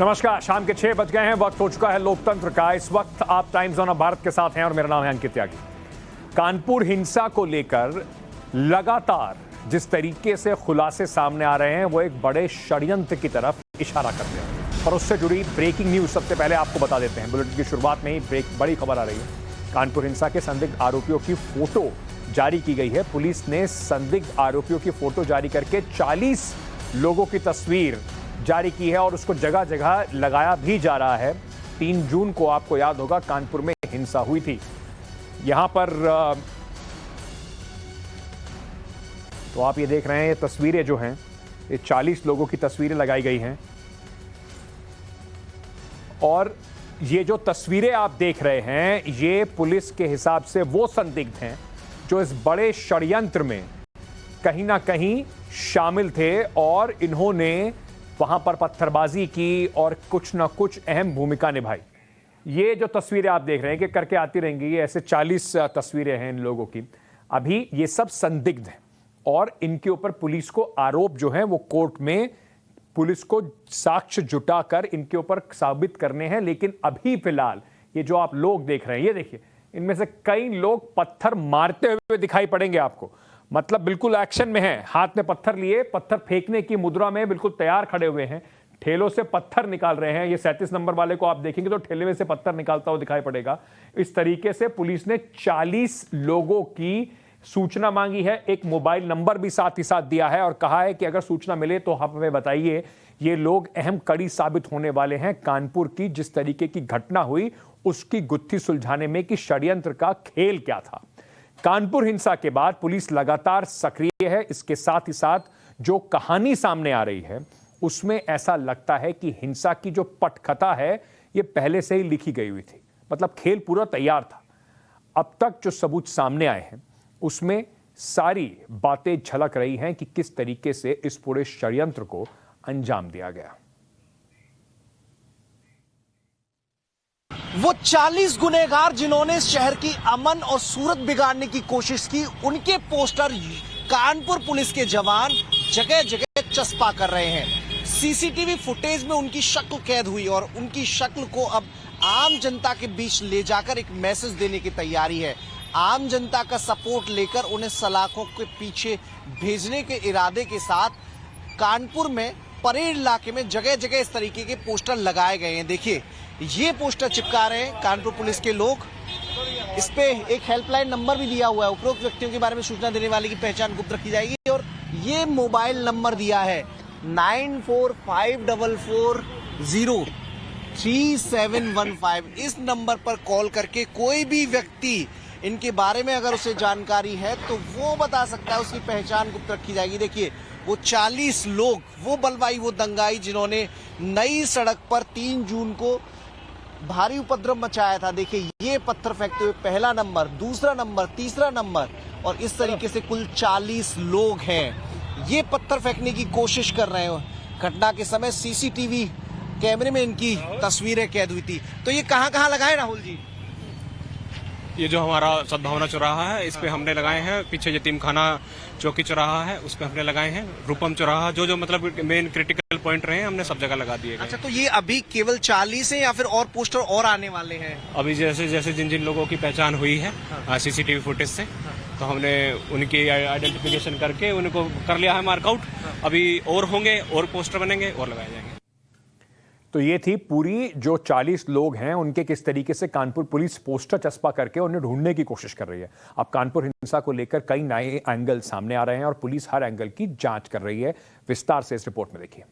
नमस्कार, शाम के 6 बज गए हैं। वक्त हो चुका है लोकतंत्र का। इस वक्त आप टाइम्स ऑन भारत के साथ हैं और मेरा नाम है अंकित त्यागी। कानपुर हिंसा को लेकर लगातार जिस तरीके से खुलासे सामने आ रहे हैं वो एक बड़े षड्यंत्र की तरफ इशारा करते हैं और उससे जुड़ी ब्रेकिंग न्यूज सबसे पहले आपको बता देते हैं। बुलेटिन की शुरुआत में ही बड़ी खबर आ रही है। कानपुर हिंसा के संदिग्ध आरोपियों की फोटो जारी की गई है। पुलिस ने संदिग्ध आरोपियों की फोटो जारी करके 40 लोगों की तस्वीर जारी की है और उसको जगह जगह लगाया भी जा रहा है। 3 जून को आपको याद होगा कानपुर में हिंसा हुई थी। यहां पर तो आप ये देख रहे हैं, ये तस्वीरें जो हैं ये 40 लोगों की तस्वीरें लगाई गई हैं और ये जो तस्वीरें आप देख रहे हैं ये पुलिस के हिसाब से वो संदिग्ध हैं जो इस बड़े षड्यंत्र में कहीं ना कहीं शामिल थे और इन्होंने वहां पर पत्थरबाजी की और कुछ ना कुछ अहम भूमिका निभाई। ये जो तस्वीरें आप देख रहे हैं कि करके आती रहेंगी, ये ऐसे 40 तस्वीरें हैं इन लोगों की। अभी ये सब संदिग्ध हैं और इनके ऊपर पुलिस को आरोप जो है वो कोर्ट में पुलिस को साक्ष्य जुटाकर इनके ऊपर साबित करने हैं। लेकिन अभी फिलहाल ये जो आप लोग देख रहे हैं, ये देखिए, इनमें से कई लोग पत्थर मारते हुए दिखाई पड़ेंगे आपको। मतलब बिल्कुल एक्शन में है, हाथ में पत्थर लिए, पत्थर फेंकने की मुद्रा में बिल्कुल तैयार खड़े हुए हैं, ठेलों से पत्थर निकाल रहे हैं। ये 37 नंबर वाले को आप देखेंगे तो ठेले में से पत्थर निकालता हुआ दिखाई पड़ेगा। इस तरीके से पुलिस ने 40 लोगों की सूचना मांगी है। एक मोबाइल नंबर भी साथ ही साथ दिया है और कहा है कि अगर सूचना मिले तो हमें बताइए। ये लोग अहम कड़ी साबित होने वाले हैं कानपुर की जिस तरीके की घटना हुई उसकी गुत्थी सुलझाने में कि षड्यंत्र का खेल क्या था। कानपुर हिंसा के बाद पुलिस लगातार सक्रिय है। इसके साथ ही साथ जो कहानी सामने आ रही है उसमें ऐसा लगता है कि हिंसा की जो पटकथा है ये पहले से ही लिखी गई हुई थी। मतलब खेल पूरा तैयार था। अब तक जो सबूत सामने आए हैं उसमें सारी बातें झलक रही हैं कि किस तरीके से इस पूरे षड्यंत्र को अंजाम दिया गया। वो 40 गुनहगार जिन्होंने इस शहर की अमन और सूरत बिगाड़ने की कोशिश की, उनके पोस्टर कानपुर पुलिस के जवान जगह जगह चस्पा कर रहे हैं। सीसीटीवी फुटेज में उनकी शक्ल कैद हुई और उनकी शक्ल को अब आम जनता के बीच ले जाकर एक मैसेज देने की तैयारी है। आम जनता का सपोर्ट लेकर उन्हें सलाखों के पीछे भेजने के इरादे के साथ कानपुर में परेड इलाके में जगह जगह इस तरीके के पोस्टर लगाए गए हैं। देखिए, ये पोस्टर चिपका रहे हैं कानपुर पुलिस के लोग। इस पे एक हेल्पलाइन नंबर भी दिया हुआ है। उपरोक्त व्यक्तियों के बारे में सूचना देने वाले की पहचान गुप्त रखी जाएगी और ये मोबाइल नंबर दिया है 9454043715। इस नंबर पर कॉल करके कोई भी व्यक्ति इनके बारे में अगर उसे जानकारी है तो वो बता सकता है, उसकी पहचान गुप्त रखी जाएगी। देखिए, वो 40 लोग, वो बलवाई, वो दंगाई जिन्होंने नई सड़क पर 3 जून को भारी उपद्रव मचाया था। देखिए, ये पत्थर फेंकते हुए पहला नंबर, दूसरा नंबर, तीसरा नंबर और इस तरीके से कुल 40 लोग हैं। ये पत्थर फेंकने की कोशिश कर रहे हैं। घटना के समय सीसीटीवी कैमरे में इनकी तस्वीरें कैद हुई थी। तो ये कहां लगाए राहुल जी? ये जो हमारा सद्भावना चौराहा है इस पे हमने लगाए हैं। पीछे यतीम खाना चौकी चौराहा है उस पे हमने लगाए हैं। रूपम चौराहा जो मतलब मेन क्रिटिकल पॉइंट रहे हैं हमने सब जगह लगा दिए गए। अच्छा, तो ये अभी केवल 40 है या फिर और पोस्टर और आने वाले हैं? अभी जैसे जैसे जिन जिन लोगों की पहचान हुई है सीसीटीवी फुटेज से, तो हमने उनकी आइडेंटिफिकेशन करके उनको कर लिया है मार्कआउट। अभी और होंगे, और पोस्टर बनेंगे और लगाए जाएंगे। तो ये थी पूरी जो 40 लोग हैं उनके किस तरीके से कानपुर पुलिस पोस्टर चस्पा करके उन्हें ढूंढने की कोशिश कर रही है। अब कानपुर हिंसा को लेकर कई नए एंगल सामने आ रहे हैं और पुलिस हर एंगल की जांच कर रही है। विस्तार से इस रिपोर्ट में देखिए।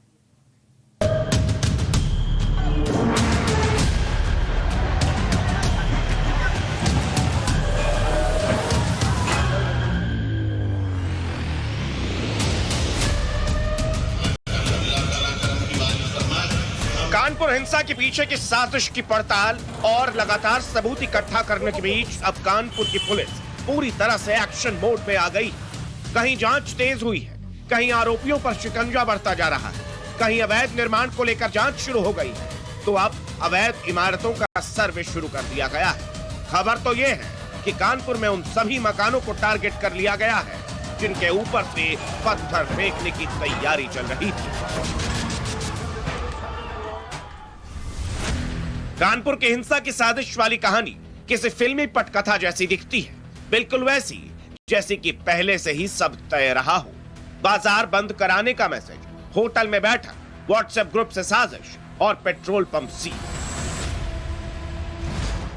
कानपुर हिंसा के पीछे की साजिश की पड़ताल और लगातार सबूत इकट्ठा करने के बीच अब कानपुर की पुलिस पूरी तरह से एक्शन मोड में आ गई। कहीं जांच तेज हुई है, कहीं आरोपियों पर शिकंजा बढ़ता जा रहा है, कहीं अवैध निर्माण को लेकर जांच शुरू हो गई है, तो अब अवैध इमारतों का सर्वे शुरू कर दिया गया है। खबर तो ये है कि कानपुर में उन सभी मकानों को टारगेट कर लिया गया है जिनके ऊपर से पत्थर फेंकने की तैयारी चल रही थी। कानपुर की हिंसा की साजिश वाली कहानी किसी फिल्मी पटकथा जैसी दिखती है, बिल्कुल वैसी जैसे कि पहले से ही सब तय रहा हो। बाजार बंद कराने का मैसेज, होटल में बैठक, व्हाट्सएप ग्रुप से साजिश और पेट्रोल पंप सील।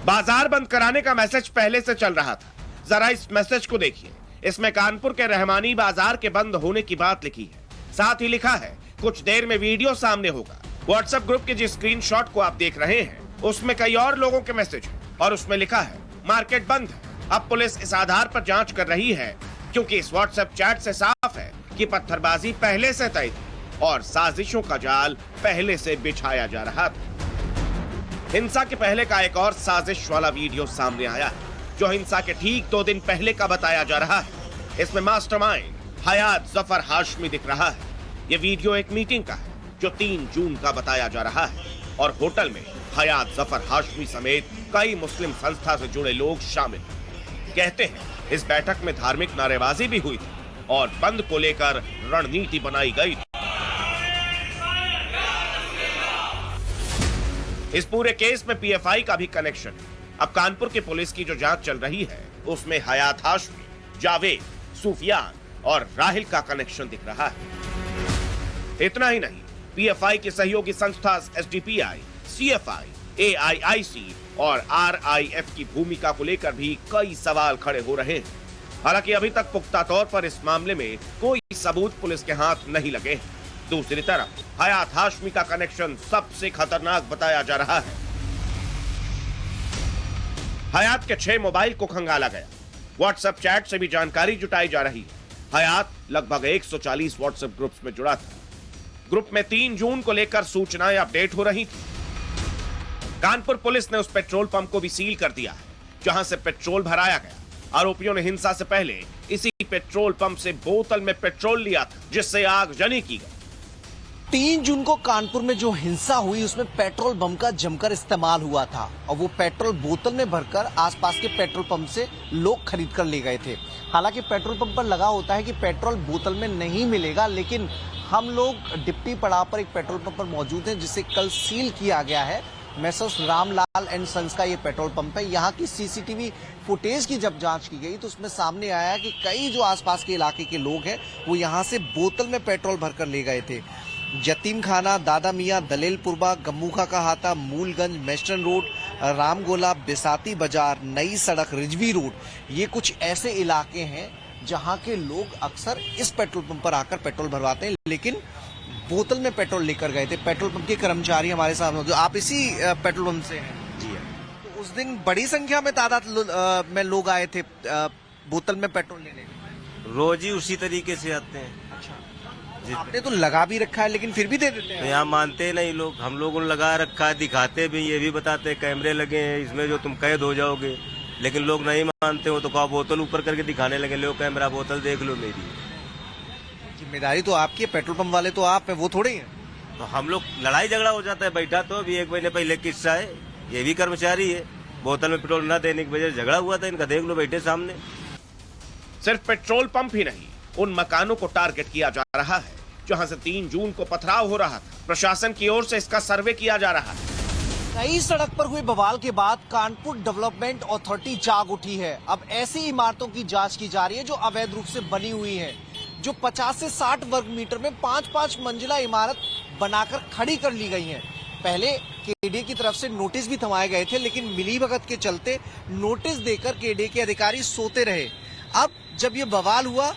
बाजार बंद कराने का मैसेज पहले से चल रहा था। जरा इस मैसेज को देखिए। इसमें कानपुर के रहमानी बाजार के बंद होने की बात लिखी है। साथ ही लिखा है कुछ देर में वीडियो सामने होगा। व्हाट्सएप ग्रुप के जिस स्क्रीनशॉट को आप देख रहे हैं उसमें कई और लोगों के मैसेज हैं और उसमें लिखा है मार्केट बंद है। अब पुलिस इस आधार पर जांच कर रही है क्योंकि इस व्हाट्सएप चैट से साफ है कि पत्थरबाजी पहले से तय थी और साजिशों का जाल पहले से बिछाया जा रहा था। हिंसा के पहले का एक और साजिश वाला वीडियो सामने आया है जो हिंसा के ठीक 2 दिन पहले का बताया जा रहा है। इसमें मास्टरमाइंड हयात जफर हाशमी दिख रहा है। यह वीडियो एक मीटिंग का है जो 3 जून का बताया जा रहा है और होटल में हयात जफर हाशमी समेत कई मुस्लिम संस्था से जुड़े लोग शामिल हैं। कहते हैं इस बैठक में धार्मिक नारेबाजी भी हुई थी और बंद को लेकर रणनीति बनाई गई थी। इस पूरे केस में पीएफआई का भी कनेक्शन है। अब कानपुर की पुलिस की जो जांच चल रही है उसमें हयात हाशमी, जावेद, सूफियान और राहिल का कनेक्शन दिख रहा है। इतना ही नहीं, पीएफआई की सहयोगी संस्था एसडीपीआई, सीएफआई, एआईआईसी और आरआईएफ की भूमिका को लेकर भी कई सवाल खड़े हो रहे हैं। हालांकि अभी तक पुख्ता तौर पर इस मामले में कोई सबूत पुलिस के हाथ नहीं लगे हैं। दूसरी तरफ हयात हाशमी का कनेक्शन सबसे खतरनाक बताया जा रहा है। हयात के 6 मोबाइल को खंगाला गया। व्हाट्सएप चैट से भी जानकारी जुटाई जा रही है। हयात लगभग 140 व्हाट्सएप ग्रुप्स में जुड़ा था। ग्रुप में 3 जून को लेकर सूचनाएं अपडेट हो रही थी। कानपुर पुलिस ने उस पेट्रोल पंप को भी सील कर दिया है जहां से पेट्रोल भराया गया। आरोपियों ने हिंसा से पहले इसी पेट्रोल पंप से बोतल में पेट्रोल लिया था जिससे आगजनी की गई। 3 जून को कानपुर में जो हिंसा हुई उसमें पेट्रोल बम का जमकर इस्तेमाल हुआ था और वो पेट्रोल बोतल में भरकर आसपास के पेट्रोल पंप से लोग खरीद कर ले गए थे। हालांकि पेट्रोल पंप पर लगा होता है कि पेट्रोल बोतल में नहीं मिलेगा, लेकिन हम लोग डिप्टी पड़ाव पर एक पेट्रोल पंप पर मौजूद हैं जिसे कल सील किया गया है। मैसर्स रामलाल एंड सन्स का ये पेट्रोल पंप है। यहाँ की सीसीटीवी फुटेज की जब जांच की गई तो उसमें सामने आया कि कई जो आसपास के इलाके के लोग हैं वो यहाँ से बोतल में पेट्रोल भरकर ले गए थे। यतीम खाना, दादा मियाँ, दलेलपुरबा, गम्मुखा का हाथा, मूलगंज, मेस्टर्न रोड, रामगोला, बिसाती बाजार, नई सड़क, रिजवी रोड, ये कुछ ऐसे इलाके हैं जहाँ के लोग अक्सर इस पेट्रोल पंप पर आकर पेट्रोल भरवाते हैं, लेकिन बोतल में पेट्रोल लेकर गए थे। पेट्रोल पंप के कर्मचारी हमारे सामने, जो आप इसी पेट्रोल पंप से हैं? जी है। तो उस दिन बड़ी संख्या में तादाद में लोग आए थे बोतल में पेट्रोल लेने। रोज ही उसी तरीके से आते हैं। आपने तो लगा भी रखा है लेकिन फिर भी दे देते हैं। तो यहाँ मानते नहीं लोग। हम लोगों ने लगा रखा है, दिखाते भी, ये भी बताते हैं कैमरे लगे हैं इसमें जो तुम कैद हो जाओगे, लेकिन लोग नहीं मानते हो तो कहा बोतल ऊपर करके दिखाने लगे, लो कैमरा बोतल देख लो मेरी। जिम्मेदारी तो आपकी है, पेट्रोल पंप वाले तो आप हैं, वो थोड़े ही हैं। तो हम लोग लड़ाई झगड़ा हो जाता है। बैठा तो अभी 1 महीने पहले किस्सा है, ये भी कर्मचारी है, बोतल में पेट्रोल न देने की वजह से झगड़ा हुआ था इनका, देख लो बैठे सामने। सिर्फ पेट्रोल पंप ही नहीं, उन मकानों को टारगेट किया जा रहा है जहां से 3 जून को पथराव हो रहा था। प्रशासन की ओर से इसका सर्वे किया जा रहा है। नई सड़क पर हुए बवाल के बाद कानपुर डेवलपमेंट अथॉरिटी जाग उठी है। अब ऐसी इमारतों की जांच की जा रही है जो अवैध रूप से बनी हुई है, जो 50 से 60 वर्ग मीटर में 5-5 मंजिला इमारत बनाकर खड़ी कर ली गई हैं। पहले केडीए की तरफ से नोटिस भी थमाए गए थे, लेकिन मिलीभगत के चलते नोटिस देकर केडीए के अधिकारी सोते रहे। अब जब ये बवाल हुआ,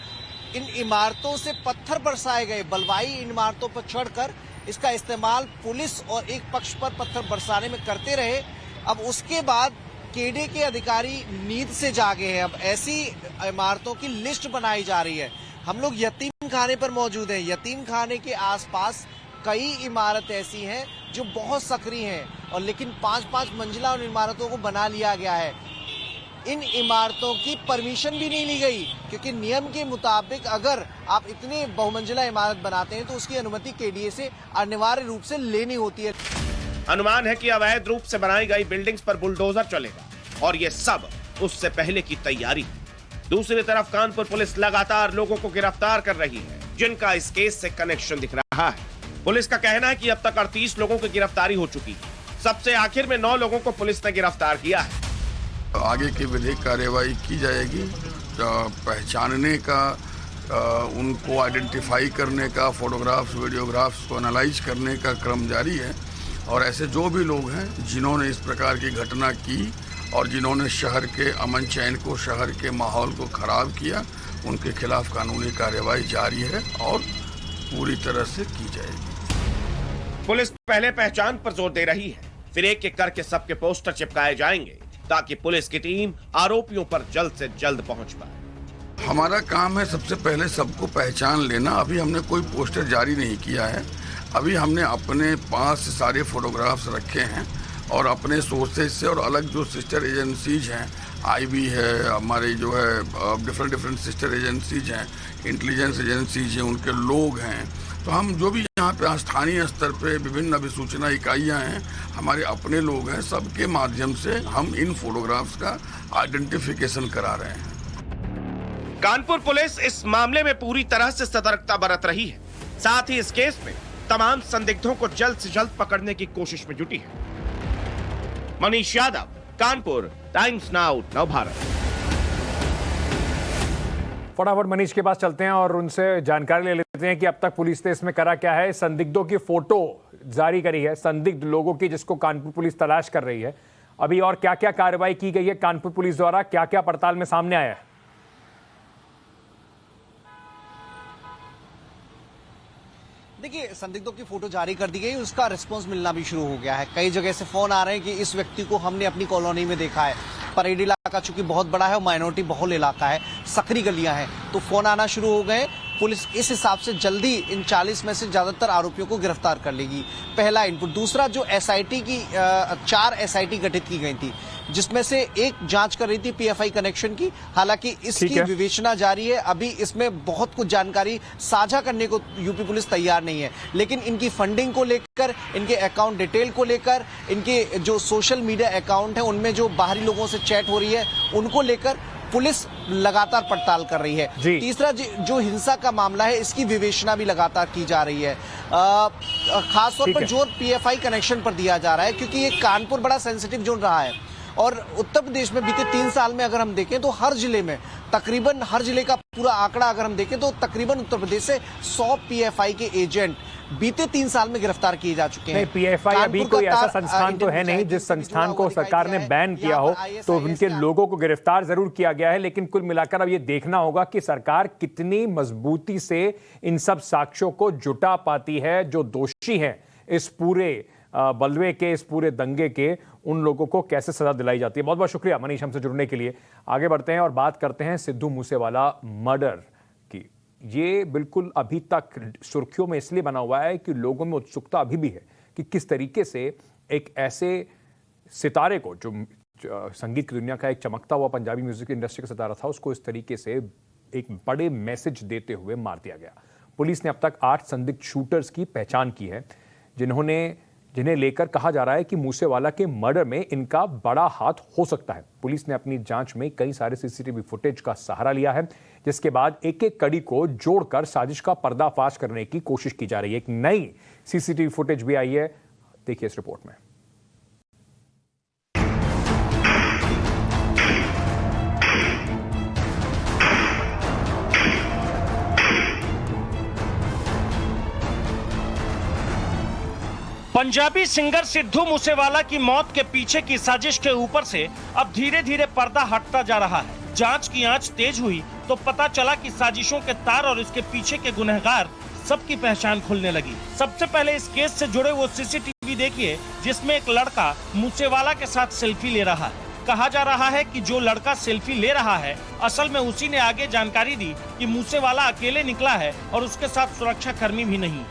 इन इमारतों से पत्थर बरसाए गए। बलवाई इन इमारतों पर चढ़कर इसका इस्तेमाल पुलिस और एक पक्ष पर पत्थर बरसाने में करते रहे। अब उसके बाद केडीए के अधिकारी नींद से जागे हैं। अब ऐसी इमारतों की लिस्ट बनाई जा रही है। हम लोग यतीम खाने पर मौजूद हैं। यतीम खाने के आसपास कई इमारत ऐसी हैं जो बहुत सक्रिय हैं और लेकिन 5-5 मंजिला उन इमारतों को बना लिया गया है। इन इमारतों की परमिशन भी नहीं ली गई, क्योंकि नियम के मुताबिक अगर आप इतनी बहुमंजिला इमारत बनाते हैं तो उसकी अनुमति केडीए से अनिवार्य रूप से लेनी होती है। अनुमान है कि अवैध रूप से बनाई गई बिल्डिंग्स पर बुलडोजर चलेगा और ये सब उससे पहले की तैयारी है। दूसरी तरफ कानपुर पुलिस लगातार लोगों को गिरफ्तार कर रही है जिनका इस केस से कनेक्शन दिख रहा है। पुलिस का कहना है कि अब तक 38 लोगों की गिरफ्तारी हो चुकी है। सबसे आखिर में 9 लोगों को पुलिस ने गिरफ्तार किया है। आगे की विधिक कार्यवाही की जाएगी। पहचानने का, उनको आइडेंटिफाई करने का, फोटोग्राफ्स वीडियोग्राफ्स को एनालाइज करने का क्रम जारी है और ऐसे जो भी लोग हैं जिन्होंने इस प्रकार की घटना की और जिन्होंने शहर के अमन चैन को, शहर के माहौल को खराब किया, उनके खिलाफ कानूनी कार्यवाही जारी है और पूरी तरह से की जाएगी। पुलिस पहले पहचान पर जोर दे रही है, फिर एक एक करके सबके पोस्टर चिपकाए जाएंगे ताकि पुलिस की टीम आरोपियों पर जल्द से जल्द पहुंच पाए। हमारा काम है सबसे पहले सबको पहचान लेना। अभी हमने कोई पोस्टर जारी नहीं किया है। अभी हमने अपने पास सारे फोटोग्राफ्स रखे हैं और अपने सोर्सेज से और अलग जो सिस्टर एजेंसीज हैं, आईबी है, हमारे जो है डिफरेंट सिस्टर एजेंसीज हैं, इंटेलिजेंस एजेंसीज हैं, उनके लोग हैं, तो हम जो भी यहाँ पे स्थानीय स्तर पे विभिन्न अभिसूचना इकाइयाँ हैं, हमारे अपने लोग हैं, सबके माध्यम से हम इन फोटोग्राफ्स का आइडेंटिफिकेशन करा रहे हैं। कानपुर पुलिस इस मामले में पूरी तरह से सतर्कता बरत रही है। साथ ही इस केस में तमाम संदिग्धों को जल्द से जल्द पकड़ने की कोशिश में जुटी है। Manish Yadav, Kanpur, times now, Navbharat. फटाफट मनीष के पास चलते हैं और उनसे जानकारी ले लेते हैं कि अब तक पुलिस ने इसमें करा क्या है। संदिग्धों की फोटो जारी करी है, संदिग्ध लोगों की, जिसको कानपुर पुलिस तलाश कर रही है। अभी और क्या क्या कार्रवाई की गई है कानपुर पुलिस द्वारा, क्या क्या पड़ताल में सामने आया है? देखिए, संदिग्धों की फोटो जारी कर दी गई, उसका रिस्पांस मिलना भी शुरू हो गया है। कई जगह से फोन आ रहे हैं कि इस व्यक्ति को हमने अपनी कॉलोनी में देखा है। परेड इलाका चूंकि बहुत बड़ा है और माइनॉरिटी बहुल इलाका है, सकरी गलियां हैं, तो फोन आना शुरू हो गए। पुलिस इस हिसाब से जल्दी इन 40 में से ज्यादातर आरोपियों को गिरफ्तार कर लेगी। पहला इनपुट। दूसरा, जो एसआईटी की 4 एसआईटी गठित की गई थी, जिसमें से एक जांच कर रही थी पीएफआई कनेक्शन की। हालांकि इसकी विवेचना जारी है। अभी इसमें बहुत कुछ जानकारी साझा करने को यूपी पुलिस तैयार नहीं है, लेकिन इनकी फंडिंग को लेकर, इनके अकाउंट डिटेल को लेकर, इनके जो सोशल मीडिया अकाउंट है उनमें जो बाहरी लोगों से चैट हो रही है, उनको लेकर पुलिस लगातार पड़ताल कर रही है। तीसरा, जो हिंसा का मामला है, इसकी विवेचना भी लगातार की जा रही है। खासतौर पर जोर पीएफआई कनेक्शन पर दिया जा रहा है, क्योंकि ये कानपुर बड़ा सेंसिटिव जोन रहा है और उत्तर प्रदेश में बीते 3 साल में अगर हम देखें तो हर जिले में, तकरीबन हर जिले का पूरा आंकड़ा अगर हम देखें तो तकरीबन उत्तर प्रदेश से 100 पीएफआई के एजेंट बीते 3 साल में गिरफ्तार किए जा चुके हैं। नहीं, पीएफआई अभी कोई ऐसा संस्थान तो है नहीं जिस संस्थान को सरकार ने बैन किया हो, तो उनके लोगों को गिरफ्तार जरूर किया गया है। लेकिन कुल मिलाकर अब ये देखना होगा कि सरकार कितनी मजबूती से इन सब साक्ष्यों को जुटा पाती है। जो दोषी हैं इस पूरे बलवे के, इस पूरे दंगे के, उन लोगों को कैसे सजा दिलाई जाती है। बहुत बहुत शुक्रिया मनीष हमसे जुड़ने के लिए। आगे बढ़ते हैं और बात करते हैं सिद्धू मूसेवाला मर्डर की। ये बिल्कुल अभी तक सुर्खियों में इसलिए बना हुआ है कि लोगों में उत्सुकता अभी भी है कि किस तरीके से एक ऐसे सितारे को, जो संगीत की दुनिया का एक चमकता हुआ पंजाबी म्यूजिक इंडस्ट्री का सितारा था, उसको इस तरीके से एक बड़े मैसेज देते हुए मार दिया गया। पुलिस ने अब तक 8 संदिग्ध शूटर्स की पहचान की है, जिन्हें लेकर कहा जा रहा है कि मूसेवाला के मर्डर में इनका बड़ा हाथ हो सकता है। पुलिस ने अपनी जांच में कई सारे सीसीटीवी फुटेज का सहारा लिया है, जिसके बाद एक एक कड़ी को जोड़कर साजिश का पर्दाफाश करने की कोशिश की जा रही है। एक नई सीसीटीवी फुटेज भी आई है, देखिए इस रिपोर्ट में। पंजाबी सिंगर सिद्धू मूसेवाला की मौत के पीछे की साजिश के ऊपर से अब धीरे धीरे पर्दा हटता जा रहा है। जांच की आंच तेज हुई तो पता चला कि साजिशों के तार और इसके पीछे के गुनहगार सबकी पहचान खुलने लगी। सबसे पहले इस केस से जुड़े वो सीसीटीवी देखिए, जिसमें एक लड़का मूसेवाला के साथ सेल्फी ले रहा है। कहा जा रहा है कि जो लड़का सेल्फी ले रहा है, असल में उसी ने आगे जानकारी दी कि मूसेवाला अकेले निकला है और उसके साथ सुरक्षा कर्मी भी नहीं।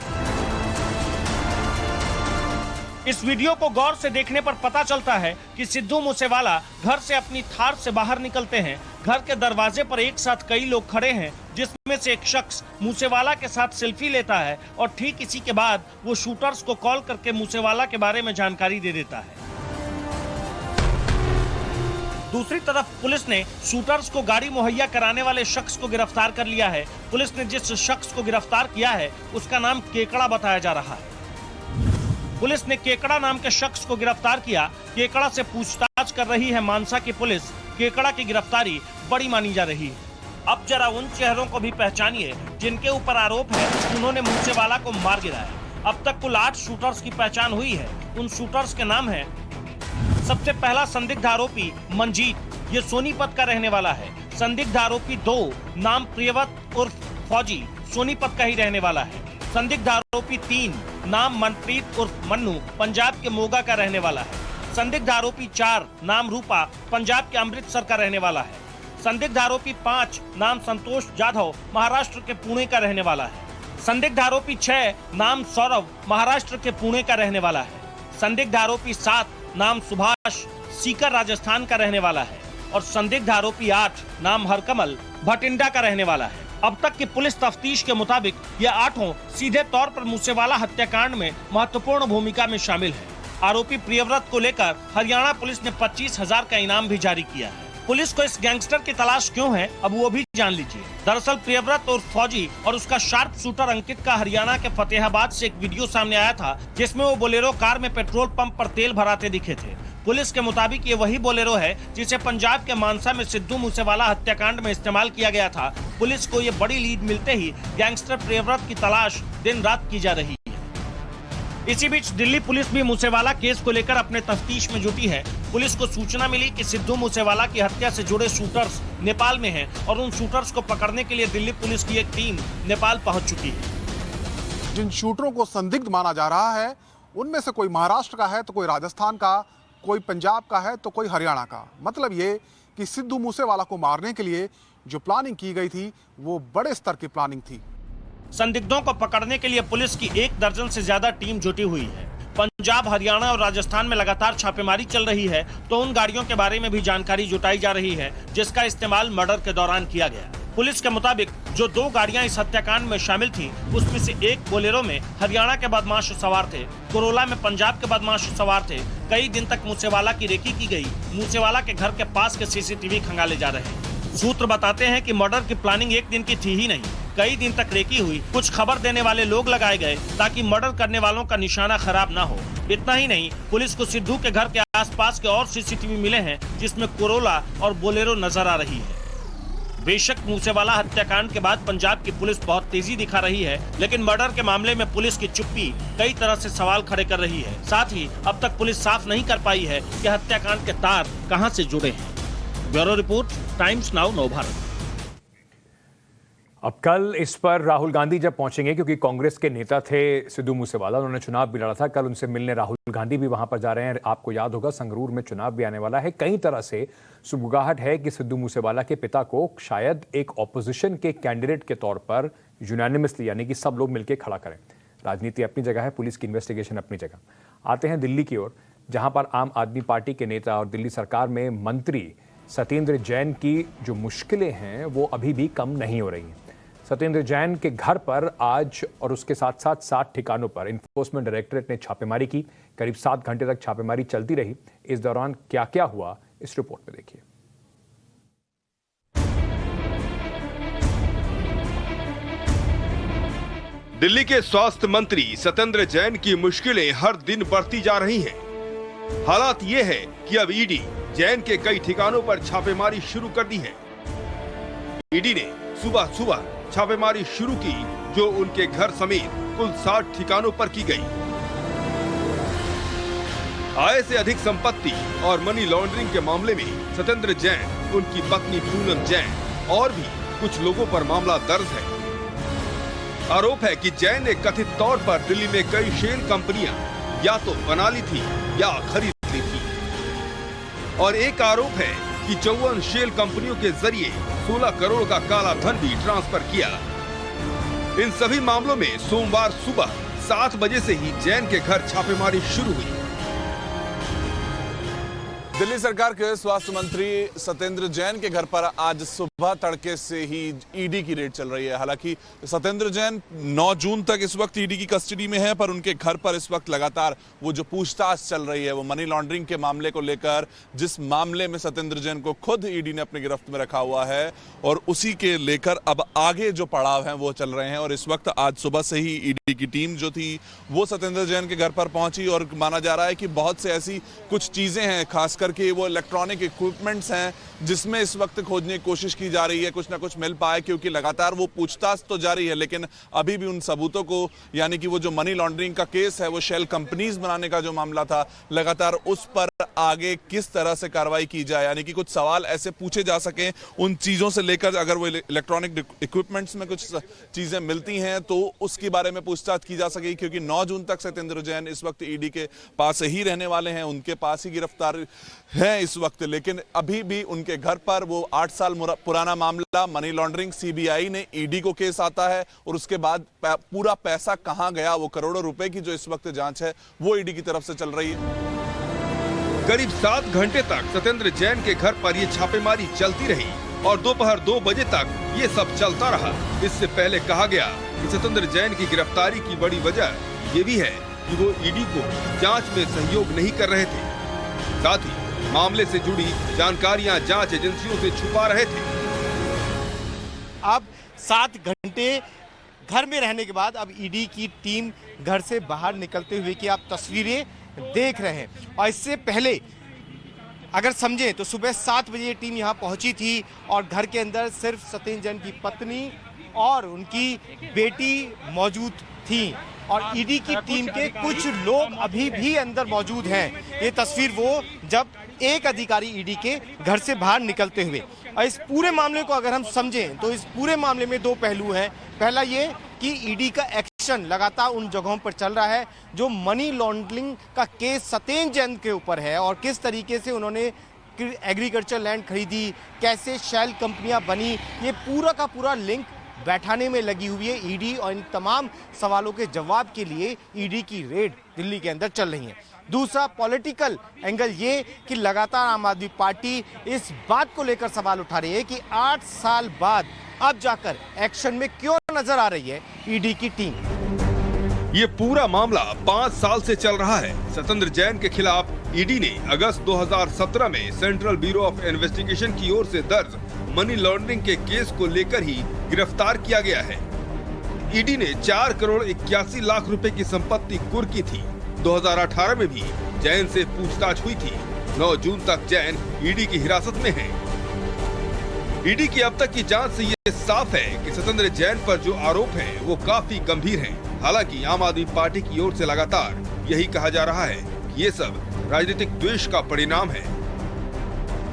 इस वीडियो को गौर से देखने पर पता चलता है कि सिद्धू मूसेवाला घर से अपनी थार से बाहर निकलते हैं। घर के दरवाजे पर एक साथ कई लोग खड़े हैं, जिसमें से एक शख्स मूसेवाला के साथ सेल्फी लेता है और ठीक इसी के बाद वो शूटर्स को कॉल करके मूसेवाला के बारे में जानकारी दे देता है। दूसरी तरफ पुलिस ने शूटर्स को गाड़ी मुहैया कराने वाले शख्स को गिरफ्तार कर लिया है। पुलिस ने जिस शख्स को गिरफ्तार किया है उसका नाम केकड़ा बताया जा रहा है। पुलिस ने केकड़ा नाम के शख्स को गिरफ्तार किया। केकड़ा से पूछताछ कर रही है मानसा की पुलिस। केकड़ा की गिरफ्तारी बड़ी मानी जा रही है। अब जरा उन चेहरों को भी पहचानिए जिनके ऊपर आरोप है कि उन्होंने मूसेवाला को मार गिराया। अब तक कुल 8 शूटर्स की पहचान हुई है। उन शूटर्स के नाम है, सबसे पहला संदिग्ध आरोपी मंजीत, ये सोनीपत का रहने वाला है। संदिग्ध आरोपी 2 नाम प्रियव्रत उर्फ फौजी, सोनीपत का ही रहने वाला है। संदिग्ध आरोपी 3 नाम मनप्रीत उर्फ मन्नू, पंजाब के मोगा का रहने वाला है। संदिग्ध आरोपी 4 नाम रूपा, पंजाब के अमृतसर का रहने वाला है। संदिग्ध आरोपी 5 नाम संतोष जाधव, महाराष्ट्र के पुणे का रहने वाला है। संदिग्ध आरोपी 6 नाम सौरभ, महाराष्ट्र के पुणे का रहने वाला है। संदिग्ध आरोपी 7 नाम सुभाष, सीकर राजस्थान का रहने वाला है। और संदिग्ध आरोपी 8 नाम हरकमल, भटिंडा का रहने वाला है। अब तक की पुलिस तफ्तीश के मुताबिक ये 8 सीधे तौर पर मूसेवाला हत्याकांड में महत्वपूर्ण भूमिका में शामिल है। आरोपी प्रियव्रत को लेकर हरियाणा पुलिस ने 25,000 का इनाम भी जारी किया है। पुलिस को इस गैंगस्टर की तलाश क्यों है, अब वो भी जान लीजिए। दरअसल प्रियव्रत और फौजी और उसका शार्प शूटर अंकित का हरियाणा के फतेहाबाद से एक वीडियो सामने आया था, जिसमें वो बोलेरो कार में पेट्रोल पंप पर तेल भराते दिखे थे। पुलिस के मुताबिक ये वही बोलेरो है जिसे पंजाब के मानसा में सिद्धू मूसेवाला हत्याकांड में इस्तेमाल किया गया था। पुलिस को ये बड़ी लीड मिलते ही गैंगस्टर प्रियव्रत की तलाश दिन रात की जा रही है। इसी बीच दिल्ली पुलिस भी मूसेवाला केस को लेकर अपने तफ्तीश में जुटी है। पुलिस को सूचना मिली कि सिद्धू मूसेवाला की हत्या से जुड़े शूटर्स नेपाल में हैं और उन शूटर्स को पकड़ने के लिए दिल्ली पुलिस की एक टीम नेपाल पहुंच चुकी है। जिन शूटरों को संदिग्ध माना जा रहा है, उनमें से कोई महाराष्ट्र का है तो कोई राजस्थान का, कोई पंजाब का है तो कोई हरियाणा का। मतलब ये कि सिद्धू मूसेवाला को मारने के लिए जो प्लानिंग की गई थी वो बड़े स्तर की प्लानिंग थी। संदिग्धों को पकड़ने के लिए पुलिस की 1 दर्जन से ज्यादा टीम जुटी हुई है। पंजाब, हरियाणा और राजस्थान में लगातार छापेमारी चल रही है, तो उन गाड़ियों के बारे में भी जानकारी जुटाई जा रही है जिसका इस्तेमाल मर्डर के दौरान किया गया। पुलिस के मुताबिक जो 2 गाड़ियां इस हत्याकांड में शामिल थी, उसमें से एक बोलेरो में हरियाणा के बदमाश सवार थे, कोरोला में पंजाब के बदमाश सवार थे। कई दिन तक मूसेवाला की रेकी की गई। मूसेवाला के घर के पास के CCTV खंगाले जा रहे हैं। सूत्र बताते हैं कि मर्डर की प्लानिंग एक दिन की थी ही नहीं, कई दिन तक रेकी हुई। कुछ खबर देने वाले लोग लगाए गए ताकि मर्डर करने वालों का निशाना खराब ना हो। इतना ही नहीं, पुलिस को सिद्धू के घर के आसपास के और CCTV मिले हैं जिसमें कोरोला और बोलेरो नजर आ रही है। बेशक मूसेवाला हत्याकांड के बाद पंजाब की पुलिस बहुत तेजी दिखा रही है, लेकिन मर्डर के मामले में पुलिस की चुप्पी कई तरह से सवाल खड़े कर रही है। साथ ही अब तक पुलिस साफ नहीं कर पाई है कि हत्याकांड के तार कहां से जुड़े हैं। Bureau report, times now Navbharat. अब कल इस पर राहुल गांधी जब पहुंचेंगे, क्योंकि कांग्रेस के नेता थे सिद्धू मूसेवाला, उन्होंने चुनाव भी लड़ा था, कल उनसे मिलने राहुल गांधी भी वहां पर जा रहे हैं। आपको याद होगा संगरूर में चुनाव भी आने वाला है। कई तरह से सुगबुगाहट है कि सिद्धू मूसेवाला के पिता को शायद एक ऑपोजिशन के कैंडिडेट के तौर पर यूनानिमसली, यानी कि सब लोग मिलकर खड़ा करें। राजनीति अपनी जगह है, पुलिस की इन्वेस्टिगेशन अपनी जगह। आते हैं दिल्ली की ओर, जहां पर आम आदमी पार्टी के नेता और दिल्ली सरकार में मंत्री सत्येंद्र जैन की जो मुश्किलें हैं वो अभी भी कम नहीं हो रही हैं। सत्येंद्र जैन के घर पर आज और उसके साथ साथ 7 ठिकानों पर इन्फोर्समेंट डायरेक्टरेट ने छापेमारी की। करीब 7 घंटे तक छापेमारी चलती रही। इस दौरान क्या क्या हुआ, इस रिपोर्ट में देखिए। दिल्ली के स्वास्थ्य मंत्री सत्येंद्र जैन की मुश्किलें हर दिन बढ़ती जा रही हैं। हालात ये है कि अब ईडी जैन के कई ठिकानों पर छापेमारी शुरू कर दी है। ईडी ने सुबह सुबह छापेमारी शुरू की, जो उनके घर समेत कुल 60 ठिकानों पर की गई। आय से अधिक संपत्ति और मनी लॉन्ड्रिंग के मामले में सत्येंद्र जैन, उनकी पत्नी पूनम जैन और भी कुछ लोगों पर मामला दर्ज है। आरोप है कि जैन ने कथित तौर पर दिल्ली में कई शेल कंपनियां या तो बना ली थी या खरीद ली थी। और एक आरोप है कि 54 शेल कंपनियों के जरिए 16 करोड़ का काला धन भी ट्रांसफर किया। इन सभी मामलों में सोमवार सुबह 7 बजे से ही जैन के घर छापेमारी शुरू हुई। दिल्ली सरकार के स्वास्थ्य मंत्री सत्येंद्र जैन के घर पर आज सुबह तड़के से ही ईडी की रेड चल रही है। हालांकि सत्येंद्र जैन 9 जून तक इस वक्त ईडी की कस्टडी में है, पर उनके घर पर इस वक्त लगातार वो जो पूछताछ चल रही है वो मनी लॉन्ड्रिंग के मामले को लेकर, जिस मामले में सत्येंद्र जैन को खुद ईडी ने अपनी गिरफ्त में रखा हुआ है, और उसी के लेकर अब आगे जो पड़ाव हैं वो चल रहे हैं। और इस वक्त आज सुबह से ही ईडी की टीम जो थी वो सत्येंद्र जैन के घर पर पहुंची, और माना जा रहा है कि बहुत से ऐसी कुछ चीजें हैं, खासकर कि वो इलेक्ट्रॉनिक इक्विपमेंट्स हैं जिसमें इस वक्त खोजने की कोशिश की जा रही है कुछ ना कुछ मिल पाए, क्योंकि लगातार वो पूछताछ तो जारी है, लेकिन अभी भी उन सबूतों को, यानी कि वो जो मनी लॉन्ड्रिंग का केस है, वो शेल कंपनीज बनाने का जो मामला था, लगातार उस पर आगे किस तरह से कार्रवाई की जाए, यानी कि कुछ सवाल ऐसे पूछे जा सकें उन चीजों से लेकर, अगर वो इलेक्ट्रॉनिक इक्विपमेंट्स में कुछ चीजें मिलती हैं तो उसके बारे में पूछताछ की जा सके, क्योंकि 9 जून तक सत्येंद्र जैन इस वक्त ईडी के पास ही रहने वाले हैं, उनके पास ही गिरफ्तार है इस वक्त। लेकिन अभी भी उनके घर पर वो 8 साल पुराना मामला मनी लॉन्ड्रिंग, सीबीआई ने ईडी को केस आता है, और उसके बाद पूरा पैसा कहां गया, वो करोड़ों रुपए की जो इस वक्त जांच है वो ईडी की तरफ से चल रही है। करीब 7 घंटे तक सत्येंद्र जैन के घर पर ये छापेमारी चलती रही और दोपहर 2 बजे तक ये सब चलता रहा। इससे पहले कहा गया कि सत्येंद्र जैन की गिरफ्तारी की बड़ी वजह ये भी है कि वो ईडी को जांच में सहयोग नहीं कर रहे थे, साथ ही मामले से जुड़ी जानकारियां जांच एजेंसियों से छुपा रहे थे। अब 7 घंटे घर में रहने के बाद अब ईडी की टीम घर से बाहर निकलते हुए की आप तस्वीरें देख रहे हैं। और इससे पहले अगर समझें तो सुबह 7 बजे टीम यहां पहुंची थी और घर के अंदर सिर्फ सत्येंद्र जैन की पत्नी और उनकी बेटी मौजूद थी, और ईडी की टीम के कुछ लोग अभी भी अंदर मौजूद हैं। ये तस्वीर वो जब एक अधिकारी ईडी के घर से बाहर निकलते हुए। और इस पूरे मामले को अगर हम समझें तो इस पूरे मामले में 2 पहलू हैं। पहला ये कि ईडी का एक्शन लगातार उन जगहों पर चल रहा है जो मनी लॉन्ड्रिंग का केस सत्येंद्र जैन के ऊपर है, और किस तरीके से उन्होंने एग्रीकल्चर लैंड खरीदी, कैसे शेल कंपनियां बनी, ये पूरा का पूरा लिंक बैठाने में लगी हुई है ईडी, और इन तमाम सवालों के जवाब के लिए ईडी की रेड दिल्ली के अंदर चल रही है। दूसरा पॉलिटिकल एंगल ये कि लगातार आम आदमी पार्टी इस बात को लेकर सवाल उठा रही है कि 8 साल बाद अब जाकर एक्शन में क्यों नजर आ रही है ईडी की टीम। ये पूरा मामला 5 साल से चल रहा है। सत्येंद्र जैन के खिलाफ ईडी ने अगस्त 2017 में सेंट्रल ब्यूरो ऑफ इन्वेस्टिगेशन की ओर से दर्ज मनी लॉन्ड्रिंग के केस को लेकर ही गिरफ्तार किया गया है। ईडी ने 4 करोड़ 81 लाख रुपए की संपत्ति कुर्की थी। 2018 में भी जैन से पूछताछ हुई थी। 9 जून तक जैन ईडी की हिरासत में है। ईडी की अब तक की जांच से ये साफ है कि सत्येंद्र जैन पर जो आरोप हैं वो काफी गंभीर हैं। हालांकि आम आदमी पार्टी की ओर से लगातार यही कहा जा रहा है कि ये सब राजनीतिक द्वेष का परिणाम है,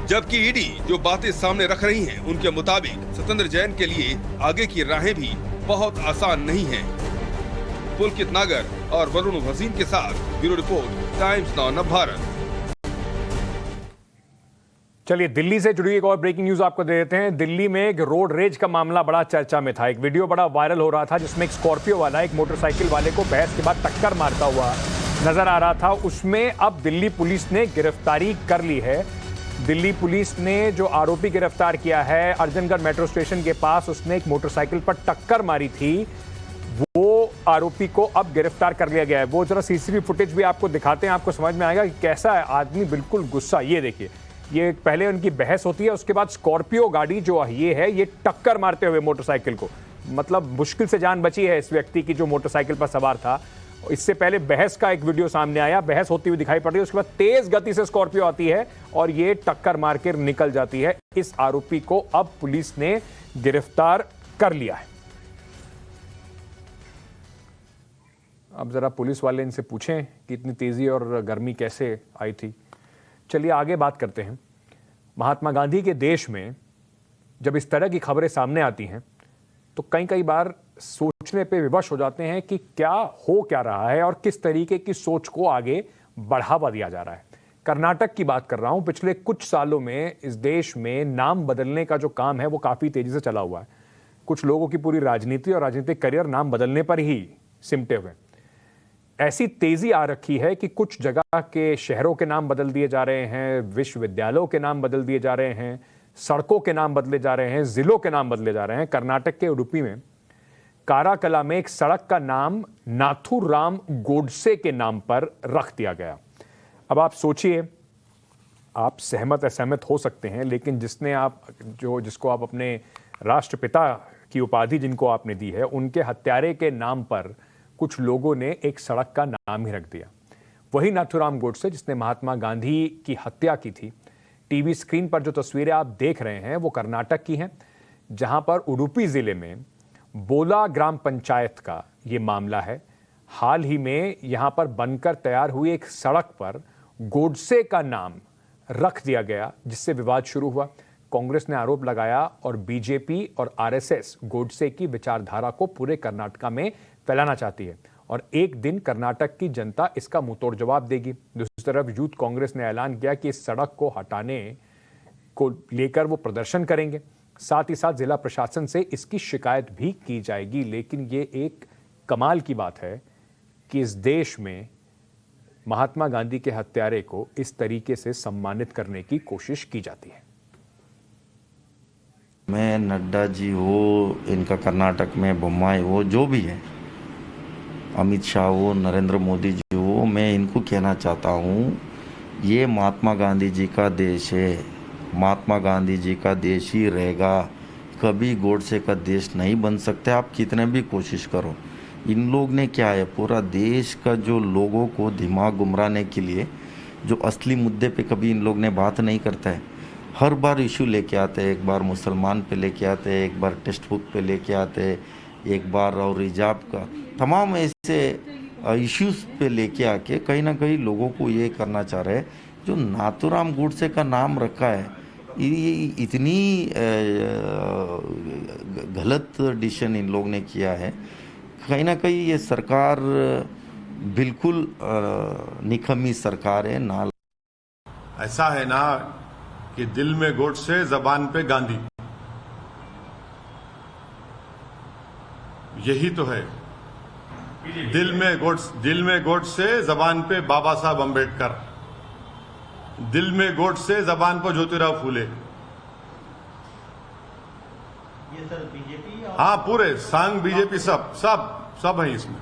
जबकि ईडी जो बातें सामने रख रही हैं उनके मुताबिक सत्येंद्र जैन के लिए आगे की राहें भी बहुत आसान नहीं हैं। पुलकित नागर और वरुण भसीन के साथ bureau report, times now Navbharat. चलिए दिल्ली से जुड़ी एक और ब्रेकिंग न्यूज आपको दे देते हैं। दिल्ली में एक रोड रेज का मामला बड़ा चर्चा में था। एक वीडियो बड़ा वायरल हो रहा था जिसमें एक स्कॉर्पियो वाला एक मोटरसाइकिल वाले को बहस के बाद टक्कर मारता हुआ नजर आ रहा था। उसमें अब दिल्ली पुलिस ने गिरफ्तारी कर ली है। दिल्ली पुलिस ने जो आरोपी गिरफ्तार किया है, अर्जनगढ़ मेट्रो स्टेशन के पास उसने एक मोटरसाइकिल पर टक्कर मारी थी, वो आरोपी को अब गिरफ्तार कर लिया गया है। वो जरा सीसीटीवी फुटेज भी आपको दिखाते हैं, आपको समझ में आएगा कि कैसा है आदमी, बिल्कुल गुस्सा। ये देखिए, ये पहले उनकी बहस होती है, उसके बाद स्कॉर्पियो गाड़ी जो ये है ये टक्कर मारते हुए मोटरसाइकिल को, मतलब मुश्किल से जान बची है इस व्यक्ति की जो मोटरसाइकिल पर सवार था। इससे पहले बहस का एक वीडियो सामने आया, बहस होती हुई दिखाई पड़ रही है, उसके बाद तेज गति से स्कॉर्पियो आती है और ये टक्कर मार कर निकल जाती है। इस आरोपी को अब पुलिस ने गिरफ्तार कर लिया है। अब जरा पुलिस वाले इनसे पूछें कि इतनी तेजी और गर्मी कैसे आई थी। चलिए आगे बात करते हैं। महात्मा गांधी के देश में जब इस तरह की खबरें सामने आती हैं तो कई बार सोचने पे विवश हो जाते हैं कि क्या हो क्या रहा है और किस तरीके की सोच को आगे बढ़ावा दिया जा रहा है। कर्नाटक की बात कर रहा हूं। पिछले कुछ सालों में इस देश में नाम बदलने का जो काम है वो काफी तेजी से चला हुआ है। कुछ लोगों की पूरी राजनीति और राजनीतिक करियर नाम बदलने पर ही सिमटे हुए। ऐसी तेजी आ रखी है कि कुछ जगह के शहरों के नाम बदल दिए जा रहे हैं, विश्वविद्यालयों के नाम बदल दिए जा रहे हैं, सड़कों के नाम बदले जा रहे हैं, जिलों के नाम बदले जा रहे हैं। कर्नाटक के उडुपी में काराकला में एक सड़क का नाम नाथुराम गोडसे के नाम पर रख दिया गया। अब आप सोचिए, आप सहमत असहमत हो सकते हैं, लेकिन जिसको आप अपने राष्ट्रपिता की उपाधि जिनको आपने दी है, उनके हत्यारे के नाम पर कुछ लोगों ने एक सड़क का नाम ही रख दिया। वही नाथुराम गोडसे जिसने महात्मा गांधी की हत्या की थी। टीवी स्क्रीन पर जो तस्वीरें आप देख रहे हैं वो कर्नाटक की हैं, जहां पर उडुपी जिले में बोला ग्राम पंचायत का ये मामला है। हाल ही में यहां पर बनकर तैयार हुई एक सड़क पर गोडसे का नाम रख दिया गया, जिससे विवाद शुरू हुआ। कांग्रेस ने आरोप लगाया और बीजेपी और आरएसएस गोडसे की विचारधारा को पूरे कर्नाटक में फैलाना चाहती है और एक दिन कर्नाटक की जनता इसका मुंहतोड़ जवाब देगी। दूसरी तरफ यूथ कांग्रेस ने ऐलान किया कि इस सड़क को हटाने को लेकर वो प्रदर्शन करेंगे। साथ ही साथ जिला प्रशासन से इसकी शिकायत भी की जाएगी। लेकिन ये एक कमाल की बात है कि इस देश में महात्मा गांधी के हत्यारे को इस तरीके से सम्मानित करने की कोशिश की जाती है। मैं नड्डा जी हो, इनका कर्नाटक में बोम्माई हो, जो भी है, अमित शाह हो, नरेंद्र मोदी जी हो, मैं इनको कहना चाहता हूँ, ये महात्मा गांधी जी का देश है, महात्मा गांधी जी का देश ही रहेगा। कभी गोडसे का देश नहीं बन सकता, आप कितने भी कोशिश करो। इन लोग ने क्या है, पूरा देश का जो लोगों को दिमाग गुमराने के लिए जो असली मुद्दे पे कभी इन लोग ने बात नहीं करता है। हर बार इशू लेके आते हैं, एक बार मुसलमान पे लेके आते हैं, एक बार टेक्स्ट बुक पे लेके आते हैं, एक बार और रिजाब का, तमाम ऐसे इश्यूज पे लेके आके कहीं ना कहीं लोगों को ये करना चाह रहे हैं। जो नाथुराम गोडसे का नाम रखा है, ये इतनी गलत डिसीजन इन लोग ने किया है। कहीं ना कहीं ये सरकार बिल्कुल निकम्मी सरकार है। ना ऐसा है ना कि दिल में गोडसे, जबान पे गांधी, यही तो है। दिल में गोडसे, जबान पे बाबा साहब अंबेडकर, दिल में गोडसे, जबान पर ज्योतिराव फूले। ये सर बीजेपी, हाँ, पूरे सांग बीजेपी सब है इसमें।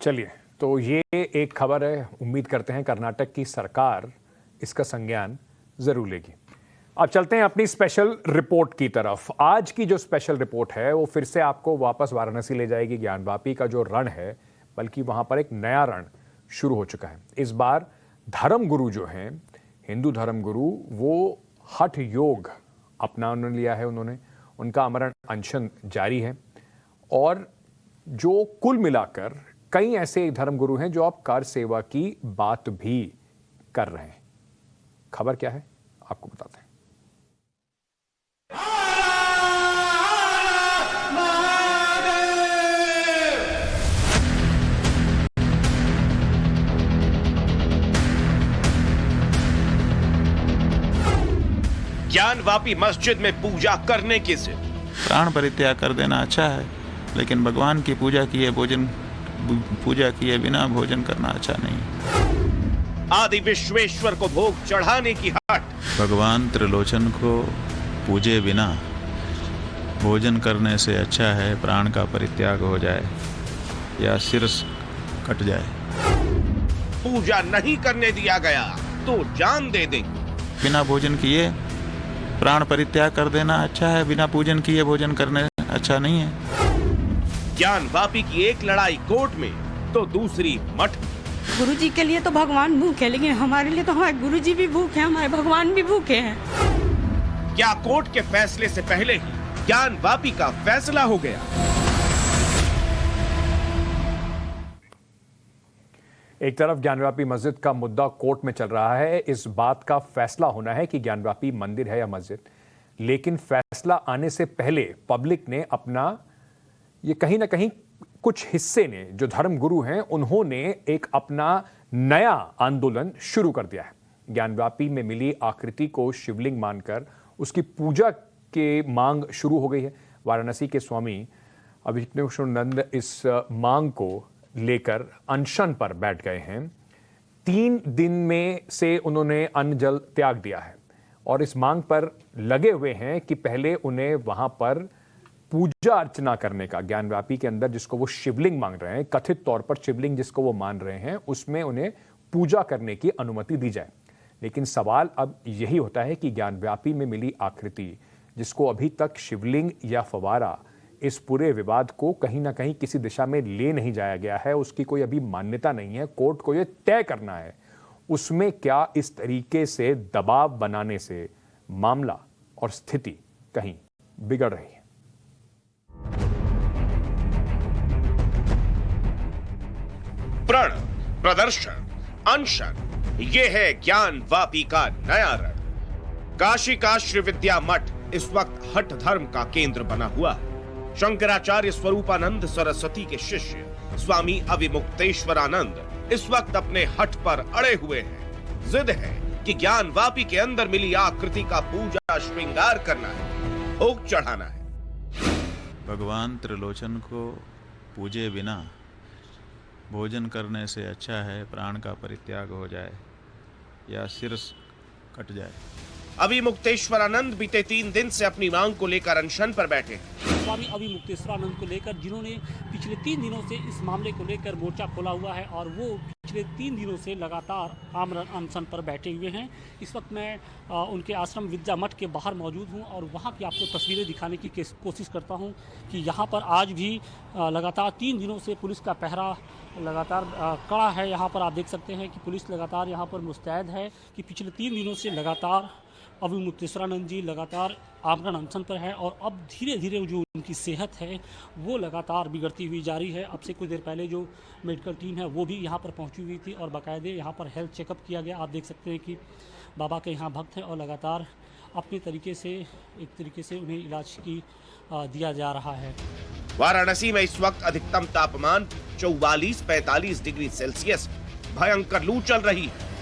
चलिए, तो ये एक खबर है। उम्मीद करते हैं कर्नाटक की सरकार इसका संज्ञान जरूर लेगी। अब चलते हैं अपनी स्पेशल रिपोर्ट की तरफ। आज की जो स्पेशल रिपोर्ट है वो फिर से आपको वापस वाराणसी ले जाएगी। ज्ञानवापी का जो रण है, बल्कि वहां पर एक नया रण शुरू हो चुका है। इस बार धर्मगुरु जो हैं, हिंदू धर्मगुरु, वो हठ योग अपना लिया है उन्होंने। उनका आमरण अनशन जारी है और जो कुल मिलाकर कई ऐसे धर्मगुरु हैं जो अब कार सेवा की बात भी कर रहे हैं। खबर क्या है आपको बताते हैं। ज्ञानवापी मस्जिद में पूजा करने की जिद। प्राण परित्याग कर देना अच्छा है, लेकिन भगवान की पूजा किए बिना भोजन करना अच्छा नहीं। आदि विश्वेश्वर को भोग चढ़ाने की हट। भगवान त्रिलोचन को पूजे बिना भोजन करने से अच्छा है प्राण का परित्याग हो जाए या सिर कट जाए। पूजा नहीं करने दिया गया तो जान दे दे। बिना भोजन किए प्राण परित्याग कर देना अच्छा है, बिना पूजन किए भोजन करने अच्छा नहीं है। ज्ञानवापी की एक लड़ाई कोर्ट में तो दूसरी मठ। गुरुजी के लिए तो भगवान भूखे, लेकिन हमारे लिए तो हमारे गुरुजी भी भूखे हैं, हमारे भगवान भी भूखे हैं। क्या कोर्ट के फैसले से पहले ही ज्ञानवापी का फैसला हो गया? एक तरफ ज्ञानवापी मस्जिद का मुद्दा कोर्ट में चल रहा है। इस बात का फैसला होना है कि ज्ञानवापी मंदिर है या मस्जिद, लेकिन फैसला आने से पहले पब्लिक ने अपना ये कहीं ना कहीं कुछ हिस्से ने, जो धर्मगुरु हैं, उन्होंने एक अपना नया आंदोलन शुरू कर दिया है। ज्ञानवापी में मिली आकृति को शिवलिंग मानकर उसकी पूजा के मांग शुरू हो गई है। वाराणसी के स्वामी अब विष्णुनंद इस मांग को लेकर अनशन पर बैठ गए हैं। 3 दिन में से उन्होंने अन्न जल त्याग दिया है और इस मांग पर लगे हुए हैं कि पहले उन्हें वहां पर पूजा अर्चना करने का, ज्ञानव्यापी के अंदर जिसको वो शिवलिंग मांग रहे हैं, कथित तौर पर शिवलिंग जिसको वो मान रहे हैं, उसमें उन्हें पूजा करने की अनुमति दी जाए। लेकिन सवाल अब यही होता है कि ज्ञानव्यापी में मिली आकृति, जिसको अभी तक शिवलिंग या फवारा, इस पूरे विवाद को कहीं ना कहीं किसी दिशा में ले नहीं जाया गया है, उसकी कोई अभी मान्यता नहीं है, कोर्ट को यह तय करना है उसमें क्या इस तरीके से दबाव बनाने से मामला और स्थिति कहीं बिगड़ रही है। प्रण, प्रदर्शन, अनशन, ये है ज्ञानवापी का नया रण। काशी का श्री विद्या मठ इस वक्त हठ धर्म का केंद्र बना हुआ है। शंकराचार्य स्वरूपानंद सरस्वती के शिष्य स्वामी अविमुक्तेश्वरानंद इस वक्त अपने हठ पर अड़े हुए हैं। जिद है कि ज्ञानवापी के अंदर मिली आकृति का पूजा श्रृंगार करना है, भोग चढ़ाना है। भगवान त्रिलोचन को पूजे बिना भोजन करने से अच्छा है प्राण का परित्याग हो जाए या सिर कट जाए। अविमुक्तेश्वरानंद बीते 3 दिन से अपनी मांग को लेकर अनशन पर बैठे हैं। स्वामी अविमुक्तेश्वरानंद को लेकर, जिन्होंने पिछले 3 दिनों से इस मामले को लेकर मोर्चा खोला हुआ है और वो पिछले 3 दिनों से लगातार आमरण अनशन पर बैठे हुए हैं। इस वक्त मैं उनके आश्रम विद्या मठ के बाहर मौजूद हूं और वहां की आपको तस्वीरें दिखाने की कोशिश करता हूं कि यहां पर आज भी लगातार 3 दिनों से पुलिस का पहरा लगातार कड़ा है। यहां पर आप देख सकते हैं कि पुलिस लगातार यहां पर मुस्तैद है कि पिछले 3 दिनों से लगातार अविमुक्तेश्वरानंद जी लगातार आमरण अनशन पर है और अब धीरे धीरे जो उनकी सेहत है वो लगातार बिगड़ती हुई जा रही है। अब से कुछ देर पहले जो मेडिकल टीम है वो भी यहाँ पर पहुँची हुई थी और बाकायदे यहाँ पर हेल्थ चेकअप किया गया। आप देख सकते हैं कि बाबा के यहाँ भक्त हैं और लगातार अपने तरीके से उन्हें इलाज की दिया जा रहा है। वाराणसी में इस वक्त अधिकतम तापमान 44-45 डिग्री सेल्सियस भयंकर लू चल रही है।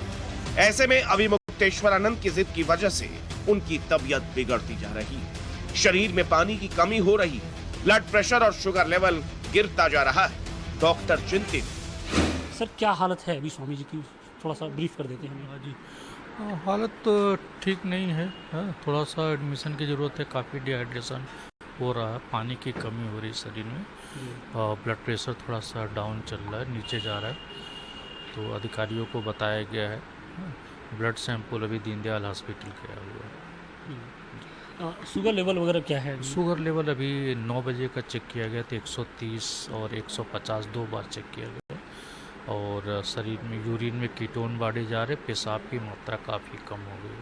ऐसे में अविमुक्तेश्वरानंद की जिद की वजह से उनकी तबीयत बिगड़ती जा रही है। शरीर में पानी की कमी हो रही है, ब्लड प्रेशर और शुगर लेवल गिरता जा रहा है। डॉक्टर चिंतित। सर क्या हालत है अभी स्वामी जी की, थोड़ा सा ब्रीफ कर देते हैं। जी हालत तो ठीक नहीं है, थोड़ा सा एडमिशन की ज़रूरत है। काफ़ी डिहाइड्रेशन हो रहा है, पानी की कमी हो रही है शरीर में और ब्लड प्रेशर थोड़ा सा डाउन चल रहा है, नीचे जा रहा है। तो अधिकारियों को बताया गया है। ब्लड सैंपल अभी दीनदयाल हॉस्पिटल गया हुआ है। शुगर लेवल वगैरह क्या है? शुगर लेवल अभी 9 बजे का चेक किया गया था, 130 और 150 2 बार चेक किया गया और शरीर में यूरिन में कीटोन बढ़े जा रहे, पेशाब की मात्रा काफ़ी कम हो गई।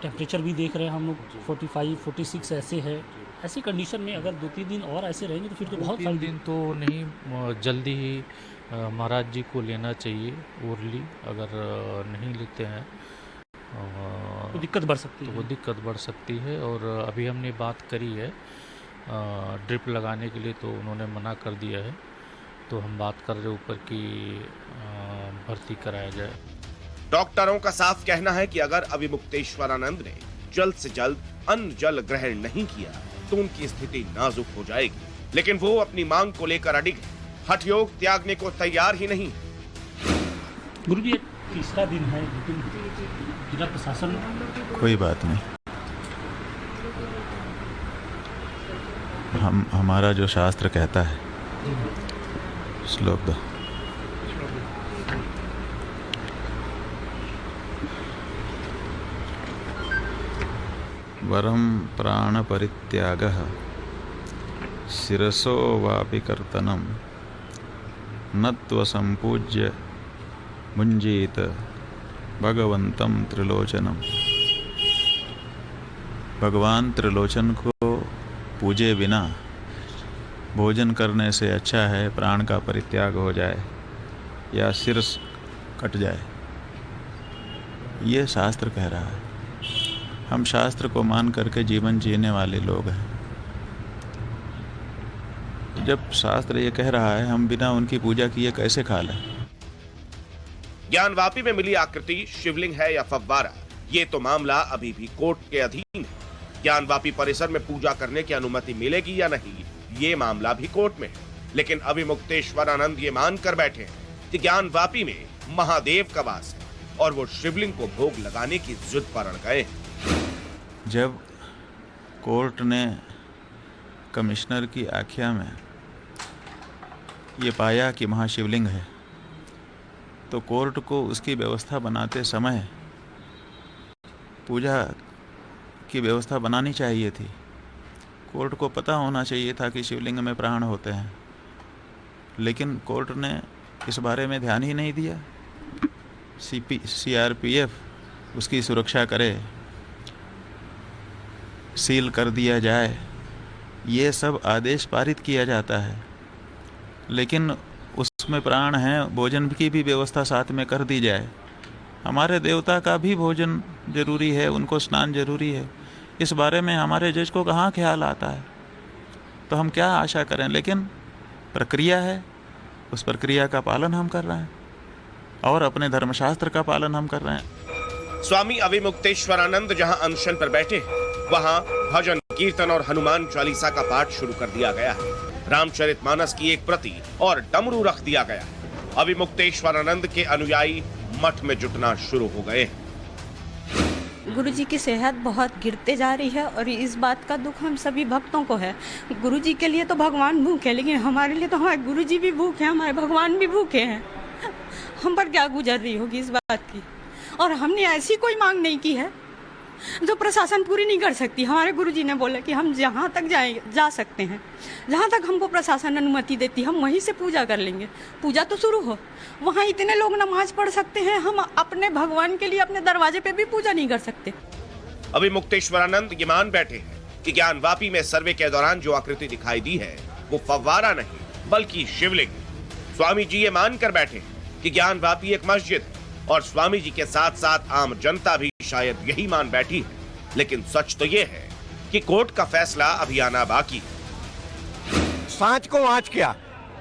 टेम्परेचर भी देख रहे हैं हम लोग 45-46 ऐसे है। ऐसी कंडीशन में अगर 2-3 दिन और ऐसे रहेंगे तो फिर तो बहुत 3 दिन तो नहीं, जल्दी ही महाराज जी को लेना चाहिए ओरली। अगर नहीं लेते हैं तो दिक्कत बढ़ सकती है। तो वो दिक्कत बढ़ सकती है और अभी हमने बात करी है ड्रिप लगाने के लिए, तो उन्होंने मना कर दिया है। तो हम बात कर रहे ऊपर की भर्ती कराया जाए। डॉक्टरों का साफ कहना है कि अगर अविमुक्तेश्वरानंद ने जल्द से जल्द अन्न जल ग्रहण नहीं किया तो उनकी स्थिति नाजुक हो जाएगी। लेकिन वो अपनी मांग को लेकर अडिग है, हठ योग त्यागने को तैयार ही नहीं। गुरु जी तीसरा दिन है लेकिन जिला प्रशासन कोई बात नहीं, हमारा जो शास्त्र कहता है श्लोक दो। वरम प्राण परित्यागः शिरसो वापि कर्तनम नत्व संपूज्य मुंजीत भगवंतम त्रिलोचनम। भगवान त्रिलोचन को पूजे बिना भोजन करने से अच्छा है प्राण का परित्याग हो जाए या सिर कट जाए, ये शास्त्र कह रहा है। हम शास्त्र को मान करके जीवन जीने वाले लोग हैं। जब शास्त्र ये कह रहा है, हम बिना उनकी पूजा किए कैसे खा लें? ज्ञानवापी में मिली आकृति शिवलिंग है या फव्वारा, ये तो मामला अभी भी कोर्ट के अधीन है। ज्ञानवापी परिसर में पूजा करने की अनुमति मिलेगी या नहीं, ये मामला भी कोर्ट में है। लेकिन अभिमुक्तेश्वरानंद ये मानकर बैठे हैं कि ज्ञानवापी में महादेव का वास है और वो शिवलिंग को भोग लगाने की जिद पर अड़ गए। जब कोर्ट ने कमिश्नर की आख्या में ये पाया कि महाशिवलिंग है, तो कोर्ट को उसकी व्यवस्था बनाते समय पूजा की व्यवस्था बनानी चाहिए थी। कोर्ट को पता होना चाहिए था कि शिवलिंग में प्राण होते हैं, लेकिन कोर्ट ने इस बारे में ध्यान ही नहीं दिया। CRPF उसकी सुरक्षा करे, सील कर दिया जाए, ये सब आदेश पारित किया जाता है, लेकिन उसमें प्राण हैं, भोजन की भी व्यवस्था साथ में कर दी जाए। हमारे देवता का भी भोजन जरूरी है, उनको स्नान जरूरी है। इस बारे में हमारे जज को कहाँ ख्याल आता है? तो हम क्या आशा करें? लेकिन प्रक्रिया है, उस प्रक्रिया का पालन हम कर रहे हैं और अपने धर्मशास्त्र का पालन हम कर रहे हैं। स्वामी अभिमुक्तेश्वरानंद जहां अनशन पर बैठे वहां भजन कीर्तन और हनुमान चालीसा का पाठ शुरू कर दिया गया है। रामचरितमानस की एक प्रति और डमरू रख दिया गया है। अभिमुक्तेश्वरानंद के अनुयायी मठ में जुटना शुरू हो गए। गुरुजी की सेहत बहुत गिरते जा रही है और इस बात का दुख हम सभी भक्तों को है। गुरुजी के लिए तो भगवान भूखे, लेकिन हमारे लिए तो हमारे गुरुजी भी भूखे हैं, हमारे भगवान भी भूखे हैं। हम पर क्या गुजर रही होगी इस बात की। और हमने ऐसी कोई मांग नहीं की है जो प्रशासन पूरी नहीं कर सकती। हमारे गुरुजी ने बोला कि हम जहाँ तक जा सकते हैं, जहाँ तक हमको प्रशासन अनुमति देती हम वहीं से पूजा कर लेंगे। पूजा तो शुरू हो, वहाँ इतने लोग नमाज पढ़ सकते हैं, हम अपने भगवान के लिए अपने दरवाजे पे भी पूजा नहीं कर सकते। अभिमुक्तेश्वरानंद ये मान बैठे हैं कि ज्ञानवापी में सर्वे के दौरान जो आकृति दिखाई दी है वो फव्वारा नहीं बल्कि शिवलिंग है। स्वामी जी ये मान कर बैठे हैं कि ज्ञानवापी एक मस्जिद है और स्वामी जी के साथ साथ आम जनता भी शायद यही मान बैठी है। लेकिन सच तो ये है कि कोर्ट का फैसला अभी आना बाकी है। सांच को आंच क्या,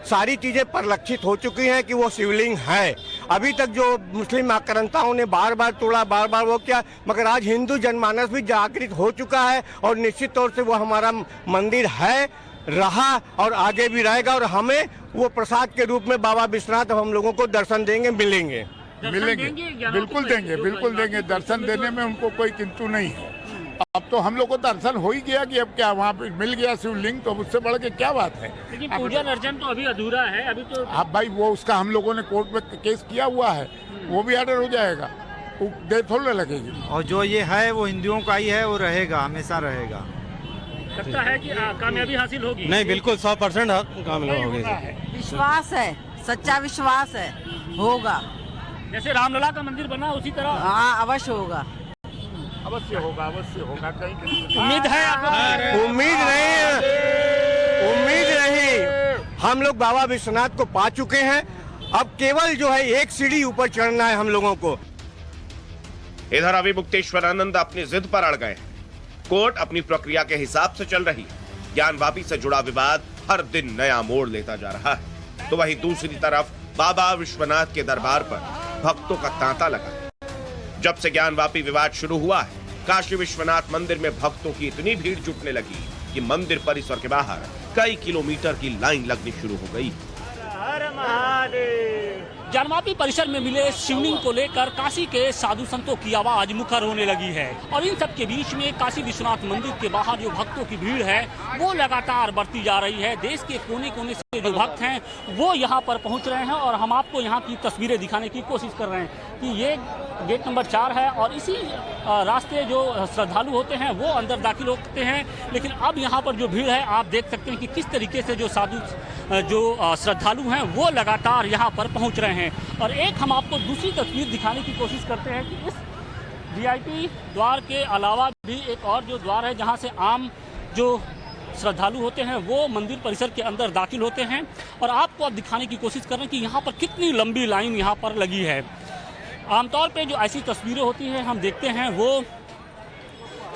सारी चीजें परिलक्षित हो चुकी हैं कि वो शिवलिंग है। अभी तक जो मुस्लिम आक्रांताओं ने बार बार तोड़ा, बार बार वो किया, मगर आज हिंदू जनमानस भी जागृत हो चुका है और निश्चित तौर से वो हमारा मंदिर है, रहा और आगे भी रहेगा। और हमें वो प्रसाद के रूप में बाबा विश्वनाथ हम लोगों को दर्शन देंगे, मिलेंगे। बिल्कुल देंगे। दर्शन देने में उनको कोई किंतु नहीं है। अब तो हम लोग को दर्शन हो ही गया कि अब क्या वहाँ पे मिल गया शिवलिंग, तो उससे बढ़ के क्या बात है। लेकिन पूजन अर्चन तो अभी अधूरा है। अभी तो अब भाई वो उसका हम लोगों ने कोर्ट में केस किया हुआ है, वो भी ऑर्डर हो जाएगा, देर थोड़ी लगेगी। और जो ये है वो हिंदुओं का ही है, वो रहेगा, हमेशा रहेगा। लगता है कि कामयाबी हासिल होगी? नहीं, बिल्कुल 100% कामयाबी होगी। विश्वास है, सच्चा विश्वास है, होगा। जैसे रामलला का मंदिर बना उसी तरह? हाँ, अवश्य होगा। अवश्य होगा कहीं उम्मीद है आपको? उम्मीद नहीं, हम लोग बाबा विश्वनाथ को पा चुके हैं। अब केवल जो है एक सीढ़ी ऊपर चढ़ना है हम लोगों को। इधर अभिमुक्तेश्वरानंद अपनी जिद पर अड़ गए हैं। कोर्ट अपनी प्रक्रिया के हिसाब से चल रही है। ज्ञानवापी से जुड़ा विवाद हर दिन नया मोड़ लेता जा रहा है, तो वहीं दूसरी तरफ बाबा विश्वनाथ के दरबार पर भक्तों का तांता लगा है। जब से ज्ञानवापी विवाद शुरू हुआ है, काशी विश्वनाथ मंदिर में भक्तों की इतनी भीड़ जुटने लगी कि मंदिर परिसर के बाहर कई किलोमीटर की लाइन लगनी शुरू हो गई। ज्ञानवापी परिसर में मिले शिवलिंग को लेकर काशी के साधु संतों की आवाज मुखर होने लगी है और इन सब के बीच में काशी विश्वनाथ मंदिर के बाहर जो भक्तों की भीड़ है वो लगातार बढ़ती जा रही है। देश के कोने कोने से जो भक्त हैं वो यहाँ पर पहुँच रहे हैं और हम आपको यहाँ की तस्वीरें दिखाने की कोशिश कर रहे हैं कि ये गेट नंबर 4 है और इसी रास्ते जो श्रद्धालु होते हैं वो अंदर दाखिल होते हैं। लेकिन अब यहाँ पर जो भीड़ है आप देख सकते हैं कि किस तरीके से जो श्रद्धालु हैं वो लगातार यहाँ पर पहुँच रहे हैं। और एक हम आपको दूसरी तस्वीर दिखाने की कोशिश करते हैं कि इस VIP द्वार के अलावा भी एक और जो द्वार है जहाँ से आम जो श्रद्धालु होते हैं वो मंदिर परिसर के अंदर दाखिल होते हैं और आपको अब दिखाने की कोशिश कर रहे हैं कि यहाँ पर कितनी लंबी लाइन यहाँ पर लगी है। आमतौर पे जो ऐसी तस्वीरें होती हैं हम देखते हैं वो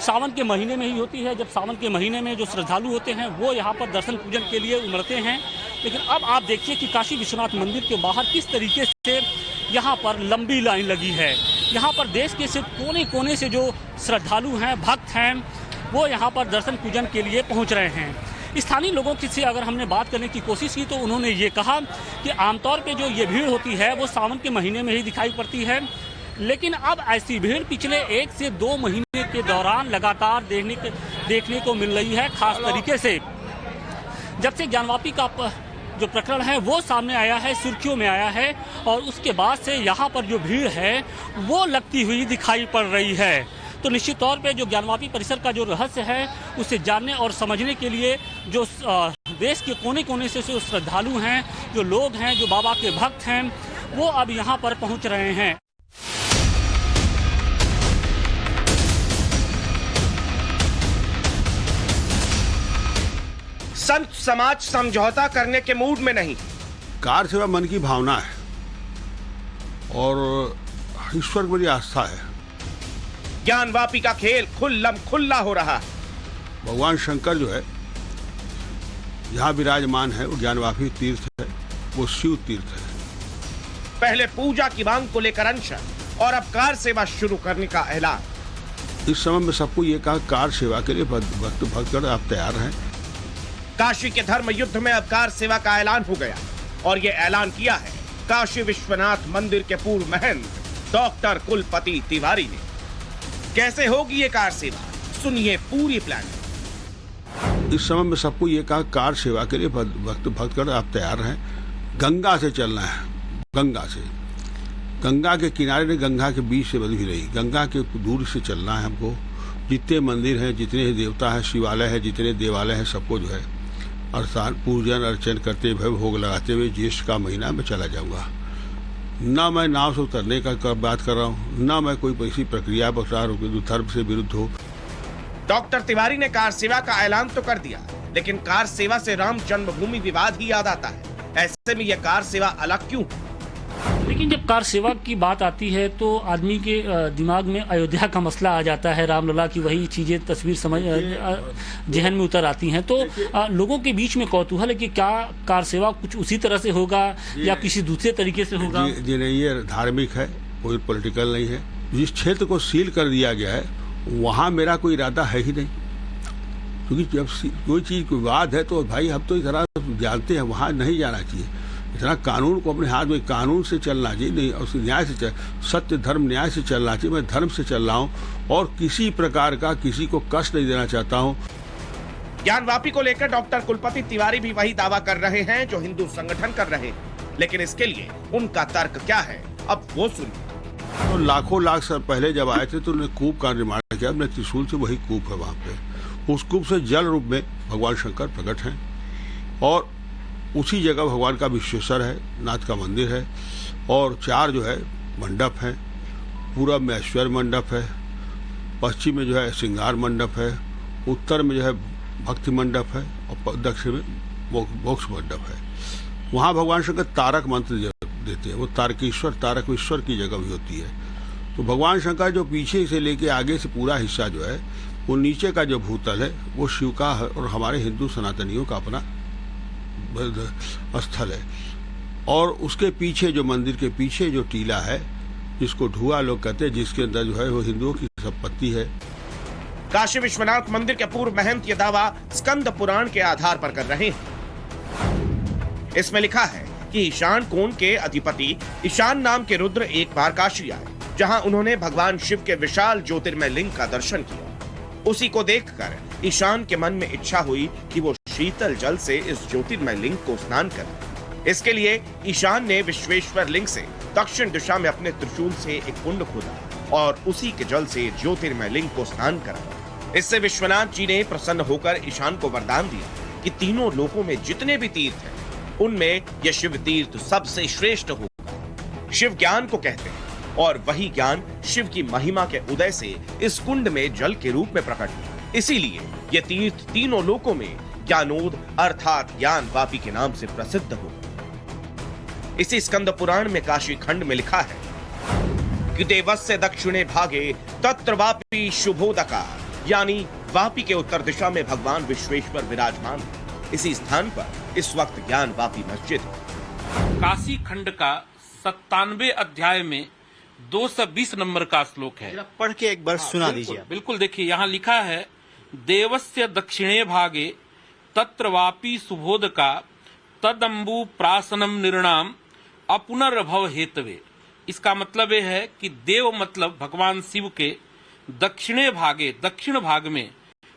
सावन के महीने में ही होती है, जब सावन के महीने में जो श्रद्धालु होते हैं वो यहाँ पर दर्शन पूजन के लिए उमड़ते हैं। लेकिन अब आप देखिए कि काशी विश्वनाथ मंदिर के बाहर किस तरीके से यहाँ पर लंबी लाइन लगी है। यहाँ पर देश के सिर्फ कोने कोने से जो श्रद्धालु हैं, भक्त हैं, वो यहाँ पर दर्शन पूजन के लिए पहुँच रहे हैं। स्थानीय लोगों से अगर हमने बात करने की कोशिश की तो उन्होंने ये कहा कि आमतौर पे जो ये भीड़ होती है वो सावन के महीने में ही दिखाई पड़ती है, लेकिन अब ऐसी भीड़ पिछले 1 से 2 महीने के दौरान लगातार देखने को मिल रही है। खास तरीके से जब से ज्ञानवापी का जो प्रकरण है वो सामने आया है, सुर्खियों में आया है, और उसके बाद से यहाँ पर जो भीड़ है वो लगती हुई दिखाई पड़ रही है। तो निश्चित तौर पे जो ज्ञानवापी परिसर का जो रहस्य है उसे जानने और समझने के लिए जो देश के कोने कोने से जो श्रद्धालु हैं, जो लोग हैं, जो बाबा के भक्त हैं, वो अब यहाँ पर पहुँच रहे हैं। संत समाज समझौता करने के मूड में नहीं। कार सेवा मन की भावना है और ईश्वर की बड़ी आस्था है। ज्ञानवापी का खेल खुल्लम खुल्ला हो रहा है। भगवान शंकर जो है यहाँ विराजमान है, वो ज्ञानवापी तीर्थ है, वो शिव तीर्थ है। पहले पूजा की मांग को लेकर अनशन और अब कार सेवा शुरू करने का ऐलान। इस समय में सबको ये कहा कार सेवा के लिए भक्तगण आप तैयार हैं। काशी के धर्म युद्ध में अब कार सेवा का ऐलान हो गया और ये ऐलान किया है काशी विश्वनाथ मंदिर के पूर्व महंत डॉक्टर कुलपति तिवारी ने। कैसे होगी ये कार सेवा, सुनिए पूरी प्लानिंग। इस समय में सबको ये कहा कार सेवा के लिए भक्तगण आप तैयार हैं। गंगा से चलना है, गंगा के किनारे ने गंगा के बीच से बनी हुई रही, गंगा के दूर से चलना है हमको। जितने मंदिर हैं, जितने देवता हैं, शिवालय है, जितने देवालय हैं, सबको जो है अर्थात पूजन अर्चन करते हुए भोग लगाते हुए ज्येष्ठ का महीना में चला जाऊंगा। ना मैं नाव से उतरने का बात कर रहा हूँ, ना मैं कोई ऐसी प्रक्रिया बता रहा हूँ जो धर्म से विरुद्ध हो। डॉक्टर तिवारी ने कार सेवा का ऐलान तो कर दिया, लेकिन कार सेवा से राम जन्मभूमि विवाद ही याद आता है। ऐसे में यह कार सेवा अलग क्यों? लेकिन जब कार सेवा की बात आती है तो आदमी के दिमाग में अयोध्या का मसला आ जाता है, रामलला की वही चीजें तस्वीर समझ जहन में उतर आती हैं। तो लोगों के बीच में कौतूहल है कि क्या कार सेवा कुछ उसी तरह से होगा या किसी दूसरे तरीके से होगा। जी नहीं, ये धार्मिक है, कोई पॉलिटिकल नहीं है। जिस क्षेत्र को सील कर दिया गया है वहाँ मेरा कोई इरादा है ही नहीं, क्योंकि जब कोई चीज विवाद है तो भाई हम तो इस तरह जानते हैं वहाँ नहीं जाना चाहिए। इतना कानून को अपने हाथ में, कानून से चलना चाहिए, नहीं और न्याय से सत्य धर्म न्याय से चलना चाहिए। मैं धर्म से चल रहा हूँ और किसी प्रकार का किसी को कष्ट नहीं देना चाहता हूँ। ज्ञानवापी को लेकर डॉक्टर कुलपति तिवारी भी वही दावा कर रहे हैं जो हिंदू संगठन कर रहे हैं, लेकिन इसके लिए उनका तर्क क्या है अब वो सुनिए। तो लाखों लाख साल पहले जब आए थे तो उन्होंने कूप का निर्माण किया, अपने त्रिशूल से, वही कूप है वहाँ पे। उस कूप से जल रूप में भगवान शंकर प्रकट हैं और उसी जगह भगवान का विश्वेश्वर है, नाथ का मंदिर है और 4 जो है मंडप हैं। पूरब में ऐश्वर्य मंडप है, पश्चिम में जो है श्रृंगार मंडप है, उत्तर में जो है भक्ति मंडप है और दक्षिण में मोक्ष मंडप है। वहाँ भगवान शंकर तारक मंत्र देते हैं, वो तारकेश्वर की जगह भी होती है। तो भगवान शंकर जो पीछे से लेके आगे से पूरा हिस्सा जो है वो नीचे का जो भूतल है वो शिव का है और हमारे हिंदू सनातनियों का अपना स्थल है। और उसके पीछे जो मंदिर के पीछे जो टीला है जिसको ढुआ लोग कहते हैं, जिसके अंदर जो है वो हिंदुओं की संपत्ति है। काशी विश्वनाथ मंदिर के पूर्व महंत ये दावा स्कंद पुराण के आधार पर कर रहे हैं। इसमें लिखा है कि ईशान कोण के अधिपति ईशान नाम के रुद्र एक बार काशी आए, जहां उन्होंने भगवान शिव के विशाल ज्योतिर्मय लिंग का दर्शन किया। उसी को देखकर ईशान के मन में इच्छा हुई कि वो शीतल जल से इस ज्योतिर्मय लिंग को स्नान करे। इसके लिए ईशान ने विश्वेश्वर लिंग से दक्षिण दिशा में अपने त्रिशूल से एक कुंड खोदा और उसी के जल से ज्योतिर्मय लिंग को स्नान कराया। इससे विश्वनाथ जी ने प्रसन्न होकर ईशान को वरदान दिया कि तीनों लोकों में जितने भी तीर्थ हैं उनमें यह शिव तीर्थ सबसे श्रेष्ठ होगा। शिव ज्ञान को कहते हैं और वही ज्ञान शिव की महिमा के उदय से इस कुंड में जल के रूप में प्रकट हुआ। इसीलिए यह तीर्थ तीनों लोकों में ज्ञानोद अर्थात ज्ञानवापी के नाम से प्रसिद्ध हो। इसी स्कंद पुराण में काशी खंड में लिखा है कि देवस्य दक्षिणे भागे तत्र वापी शुभोदका, यानी वापी के उत्तर दिशा में भगवान विश्वेश्वर विराजमान है। इसी स्थान पर इस वक्त ज्ञानवापी मस्जिद है। काशी खंड का 97 अध्याय में 220 नंबर का श्लोक है, पढ़ के एक बार सुना दीजिए। बिल्कुल देखिए, यहाँ लिखा है देवस्य दक्षिणे भागे तत्र वापी सुबोध का तदम्बु प्रासनम निर्णाम अपुनर्भव हेतवे। इसका मतलब यह है कि देव मतलब भगवान शिव के दक्षिण भाग में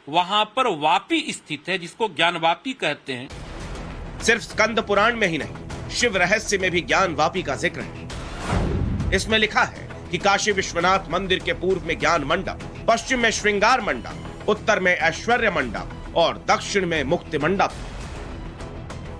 वहां पर वापी स्थित है, जिसको ज्ञान वापी कहते हैं। सिर्फ स्कंद पुराण में ही नहीं, शिव रहस्य में भी ज्ञान वापी का जिक्र है। इसमें लिखा है कि काशी विश्वनाथ मंदिर के पूर्व में ज्ञान मंडप, पश्चिम में श्रृंगार मंडप, उत्तर में ऐश्वर्य मंडप और दक्षिण में मुक्ति मंडप।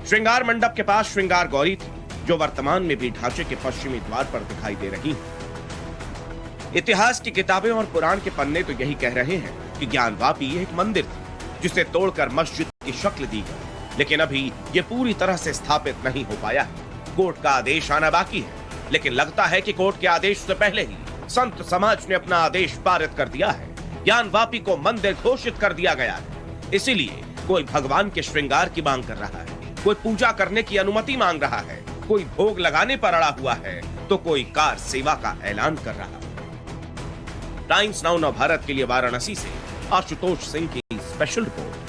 श्रृंगार मंडप के पास श्रृंगार गौरी थी, जो वर्तमान में भी ढांचे के पश्चिमी द्वार पर दिखाई दे रही है। इतिहास की किताबें और पुराण के पन्ने तो यही कह रहे हैं कि ज्ञान वापी एक मंदिर थी, जिसे तोड़कर मस्जिद की शक्ल दी गई, लेकिन अभी ये पूरी तरह से स्थापित नहीं हो पाया है। कोर्ट का आदेश आना बाकी है, लेकिन लगता है कि कोर्ट के आदेश से पहले ही संत समाज ने अपना आदेश पारित कर दिया है। ज्ञान वापी को मंदिर घोषित कर दिया गया है। इसीलिए कोई भगवान के श्रृंगार की मांग कर रहा है, कोई पूजा करने की अनुमति मांग रहा है, कोई भोग लगाने पर अड़ा हुआ है, तो कोई कार सेवा का ऐलान कर रहा है। टाइम्स नाउ नव भारत के लिए वाराणसी से आशुतोष सिंह की स्पेशल रिपोर्ट।